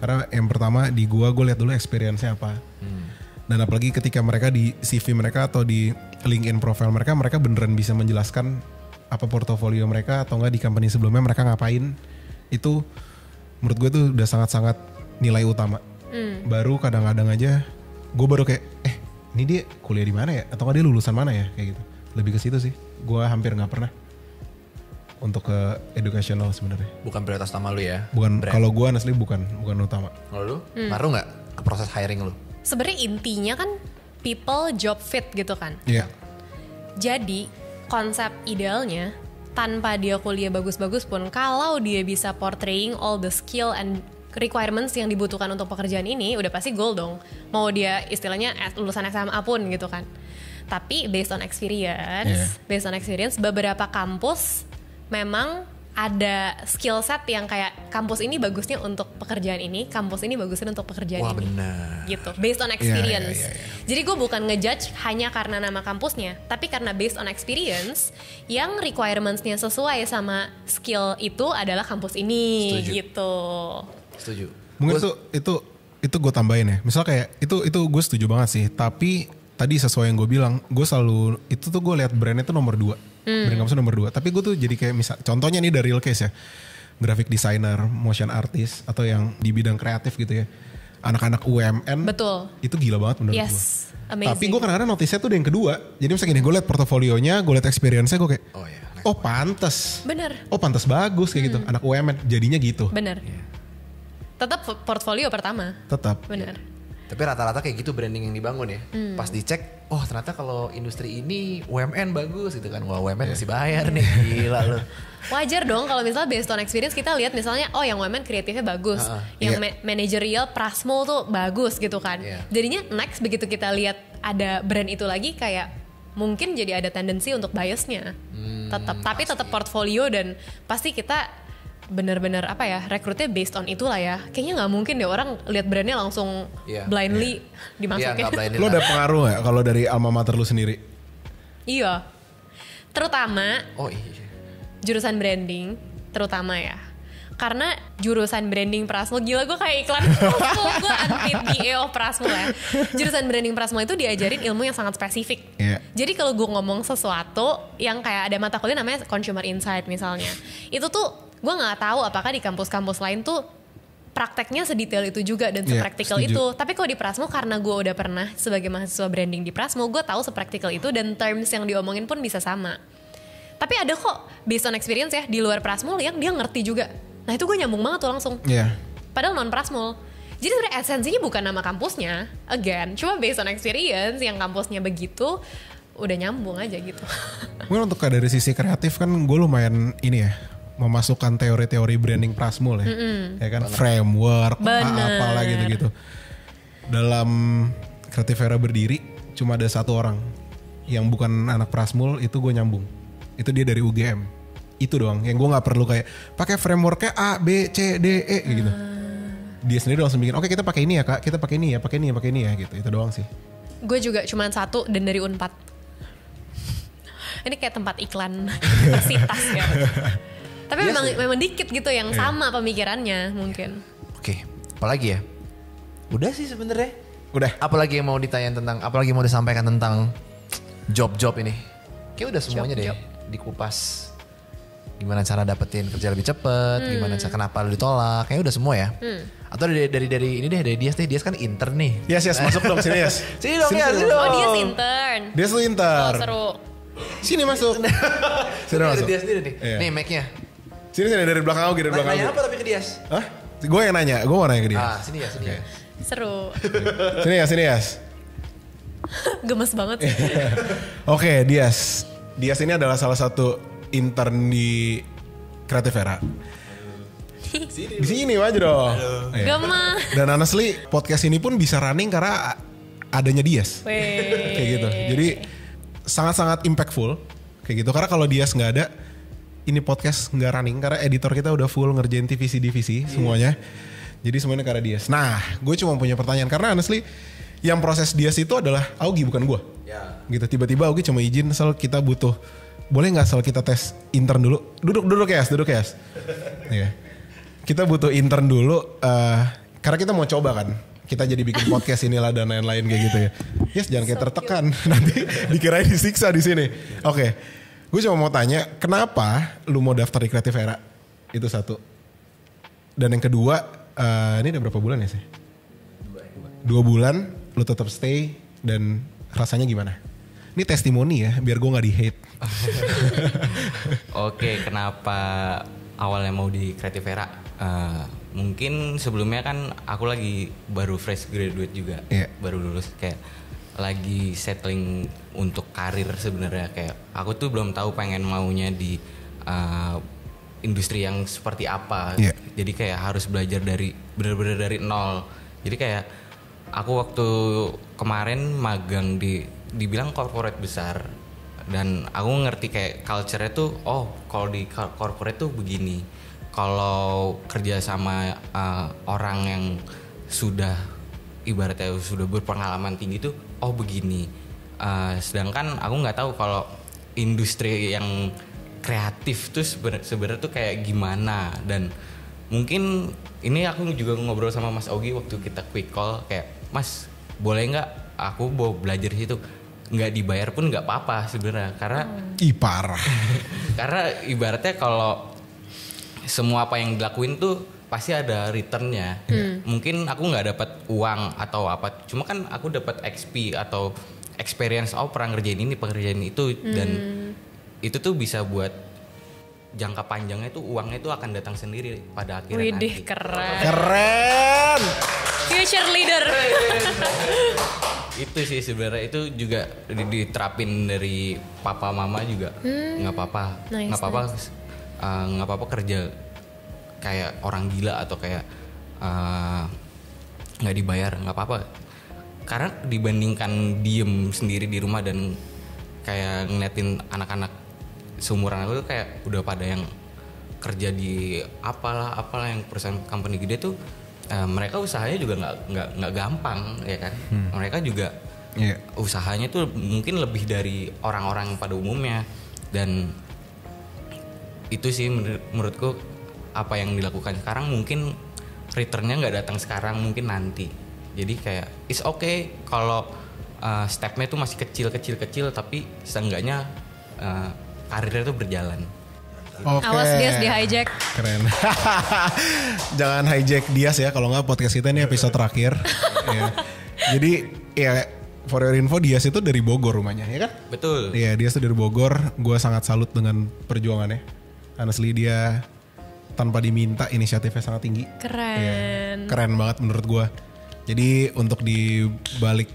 Karena yang pertama di gue lihat dulu experience-nya apa. Dan apalagi ketika mereka di CV mereka atau di LinkedIn profile mereka beneran bisa menjelaskan apa portofolio mereka atau enggak di company sebelumnya mereka ngapain. Itu menurut gue tuh udah sangat-sangat nilai utama. Baru kadang-kadang aja gue baru kayak ini dia kuliah di mana ya atau enggak dia lulusan mana ya kayak gitu. Lebih ke situ sih. Gue hampir nggak pernah untuk ke educational sebenarnya. Bukan prioritas utama lu ya? Bukan, Brand. kalau gue honestly bukan utama. Kalau lu, ngaruh gak ke proses hiring lu? Sebenarnya intinya kan people job fit gitu kan. Iya. Jadi konsep idealnya tanpa dia kuliah bagus-bagus pun, kalau dia bisa portraying all the skill and requirements yang dibutuhkan untuk pekerjaan ini, udah pasti goal dong. Mau dia istilahnya lulusan SMA pun gitu kan. Tapi based on experience, beberapa kampus memang ada skill set yang kayak kampus ini bagusnya untuk pekerjaan ini, kampus ini bagusnya untuk pekerjaan Wah, ini. benar. Gitu, based on experience. Iya. Jadi gue bukan ngejudge hanya karena nama kampusnya, tapi karena based on experience yang requirements-nya sesuai sama skill itu adalah kampus ini. Setuju. Gitu. Setuju. Mungkin itu gue tambahin ya. Misal kayak itu gue setuju banget sih. Tapi tadi sesuai yang gue bilang, gue selalu itu tuh gue lihat brandnya tuh nomor 2. Brand kampus nomor 2. Tapi gue tuh jadi kayak misal, contohnya nih dari real case ya, graphic designer, motion artist atau yang di bidang kreatif gitu ya. Anak-anak UMN. Betul. Itu gila banget menurut gue. Yes, amazing. Tapi gue kadang-kadang notice-nya tuh yang kedua. Jadi misalnya gini, gue liat portofolionya, gue liat experience-nya, gue kayak, Oh iya. oh pantes. Bener. Oh pantes bagus kayak gitu. Anak UMN jadinya gitu. Bener. Tetap portfolio pertama. Tetap. Bener. Tapi rata-rata kayak gitu branding yang dibangun ya. Pas dicek, oh ternyata kalau industri ini UMN bagus gitu kan. Wah UMN mesti bayar nih, gila lu. Wajar dong kalau misalnya based on experience kita lihat misalnya yang women kreatifnya bagus, yang managerial Prasmo tuh bagus gitu kan. Jadinya next begitu kita lihat ada brand itu lagi kayak mungkin jadi ada tendensi untuk biasnya. Tapi tetap portfolio dan pasti kita benar-benar rekrutnya based on itulah ya. Kayaknya nggak mungkin deh orang lihat brandnya langsung blindly dimasukin. Iya, nggak blindly. Lo ada pengaruh gak kalau dari alma mater lu sendiri? Iya. Terutama Oh iya. jurusan branding terutama ya. Karena jurusan branding Prasmul, gila gue kayak iklan Prasmul, gue unpaid BA of Prasmul ya. Jurusan branding Prasmul itu diajarin ilmu yang sangat spesifik. Jadi kalau gue ngomong sesuatu yang kayak ada mata kuliah namanya consumer insight misalnya, itu tuh gue nggak tahu apakah di kampus-kampus lain tuh prakteknya sedetail itu juga dan sepraktikal itu. Tapi kalau di Prasmul, karena gue udah pernah sebagai mahasiswa branding di Prasmul, gue tahu sepraktikal itu dan terms yang diomongin pun bisa sama. Tapi ada kok based on experience ya di luar Prasmul yang dia ngerti juga. Nah itu gue nyambung banget tuh langsung. Padahal non Prasmul. Jadi sebenarnya esensinya bukan nama kampusnya, again, cuma based on experience yang kampusnya begitu, udah nyambung aja gitu. Mungkin untuk dari sisi kreatif kan gue lumayan ini ya, memasukkan teori-teori branding Prasmul ya, ya kan, framework, apalah gitu-gitu. Dalam Creativera berdiri cuma ada satu orang yang bukan anak Prasmul, itu gue nyambung. Itu dia dari UGM. Itu doang yang gue nggak perlu kayak pakai frameworknya A, B, C, D, E gitu. Dia sendiri langsung bikin, oke kita pakai ini ya kak, kita pakai ini ya, pakai ini ya, pakai ini ya gitu. Itu doang sih. Gue juga cuma satu dan dari Unpad. Ini kayak tempat iklan universitas ya. Tapi memang dikit gitu yang sama pemikirannya mungkin. Oke, apalagi ya? Udah sih sebenarnya. Udah. Apalagi yang mau ditanyain tentang, apalagi mau disampaikan tentang job-job ini? Kayak udah semuanya deh dikupas. Gimana cara dapetin kerja lebih cepet, gimana cara, kenapa lu ditolak, kayak udah semua ya. Atau dari ini deh, dari Dias deh, Dias kan intern nih. Yes, masuk dong sini Dias. Sini dong ya, sini dong. Oh Dias intern. Dias lu intern. Oh seru. Sini masuk. Sini masuk. Dias sendiri nih. Nih mic-nya. Sini dari belakang aku, dari belakang aku. Nanya apa tapi ke Dias? Hah? Gue yang nanya, gue mau nanya ke dia. Sini ya, sini ya. Seru. Sini ya. Gemes banget sih. Oke, Dias. Dias ini adalah salah satu intern di Creativera. Di sini aja dong. Gemes. Dan honestly, podcast ini pun bisa running karena adanya Dias. Kayak gitu. Jadi sangat-sangat impactful kayak gitu. Karena kalau Dias nggak ada, ini podcast nggak running karena editor kita udah full ngerjain divisi-divisi semuanya. Jadi semuanya karena Dias. Nah, gue cuma punya pertanyaan karena honestly yang proses Dias itu adalah Augie bukan gue. Gitu tiba-tiba Augie cuma izin asal kita butuh, boleh nggak asal kita tes intern dulu. Duduk ya. Iya. Kita butuh intern dulu karena kita mau coba kan. Kita jadi bikin podcast inilah dan lain-lain kayak gitu ya. Yes, jangan kayak tertekan. Nanti dikirain disiksa di sini. Oke. Gue cuma mau tanya, kenapa lu mau daftar di Creativera? Itu satu. Dan yang kedua, ini udah berapa bulan ya sih? 2 bulan, lu tetap stay dan rasanya gimana? Ini testimoni ya, biar gue gak di-hate. Oke, kenapa awalnya mau di Creativera? Mungkin sebelumnya kan aku lagi baru fresh graduate juga, baru lulus kayak lagi settling untuk karir sebenarnya, kayak aku tuh belum tahu pengen maunya di industri yang seperti apa. Jadi kayak harus belajar dari benar-benar dari nol. Jadi kayak aku waktu kemarin magang dibilang corporate besar dan aku ngerti kayak culture-nya tuh kalau di corporate tuh begini. Kalau kerja sama orang yang sudah ibaratnya sudah berpengalaman tinggi tuh begini. Sedangkan aku nggak tahu kalau industri yang kreatif tuh sebenarnya tuh kayak gimana. Dan mungkin ini aku juga ngobrol sama Mas Augie waktu kita quick call kayak, Mas boleh nggak aku mau belajar situ, nggak dibayar pun nggak apa-apa sebenarnya karena parah. Karena ibaratnya kalau semua apa yang dilakuin tuh pasti ada returnnya. Mungkin aku nggak dapat uang atau apa, cuma kan aku dapat XP atau experience pernah ngerjain ini, pengerjaan itu, dan itu tuh bisa buat jangka panjangnya tuh uangnya tuh akan datang sendiri pada akhirnya. Widih, nanti. Keren. Future leader. Itu sih sebenarnya itu juga diterapin dari papa mama juga. Nggak apa-apa, nggak apa-apa, nggak apa-apa kerja kayak orang gila atau kayak nggak dibayar, nggak apa-apa. Karena dibandingkan diem sendiri di rumah dan kayak ngeliatin anak-anak seumuran aku tuh kayak udah pada yang kerja di apalah yang perusahaan company gede tuh, mereka usahanya juga nggak gampang ya kan. Mereka juga usahanya tuh mungkin lebih dari orang-orang pada umumnya, dan itu sih menurutku apa yang dilakukan sekarang mungkin returnnya nggak datang sekarang, mungkin nanti. Jadi kayak it's okay kalau stepnya tuh masih kecil tapi seenggaknya karirnya tuh berjalan. Oke. Awas Dias di hijack. Keren. Jangan hijack Dias ya, kalau nggak podcast kita ini episode terakhir. Ya. Jadi ya for your info, Dias itu dari Bogor rumahnya, ya kan? Betul. Iya, Dias itu dari Bogor. Gue sangat salut dengan perjuangannya. Honestly dia tanpa diminta inisiatifnya sangat tinggi. Keren. Iya, keren banget menurut gue. Jadi untuk di balik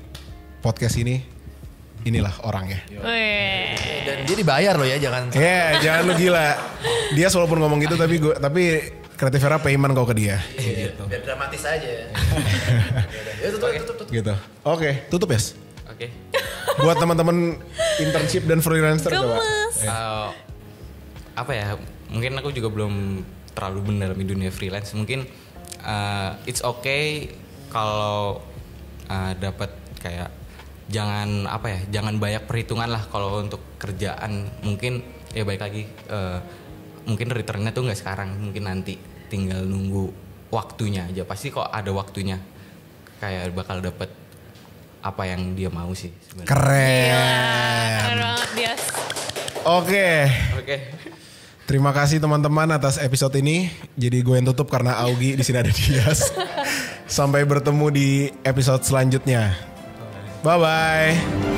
podcast ini, inilah orangnya. Dan dia dibayar loh ya, jangan. Jangan lu gila. Dia walaupun ngomong gitu tapi Creativera payment kau ke dia. Gitu. Biar dramatis aja. Ya, tutup. Gitu. Oke, tutup ya. Oke. Buat teman-teman internship dan freelancer coba. Apa ya? Mungkin aku juga belum terlalu benar di dunia freelance. Mungkin it's okay kalau dapat kayak jangan banyak perhitungan lah kalau untuk kerjaan. Mungkin ya baik lagi mungkin returnnya tuh nggak sekarang, mungkin nanti, tinggal nunggu waktunya aja. Pasti kok ada waktunya, kayak bakal dapet apa yang dia mau sih sebenarnya. Keren banget Dias. Oke. Terima kasih teman-teman atas episode ini. Jadi gue yang tutup karena Augie di sini ada Dias. Sampai bertemu di episode selanjutnya. Bye bye.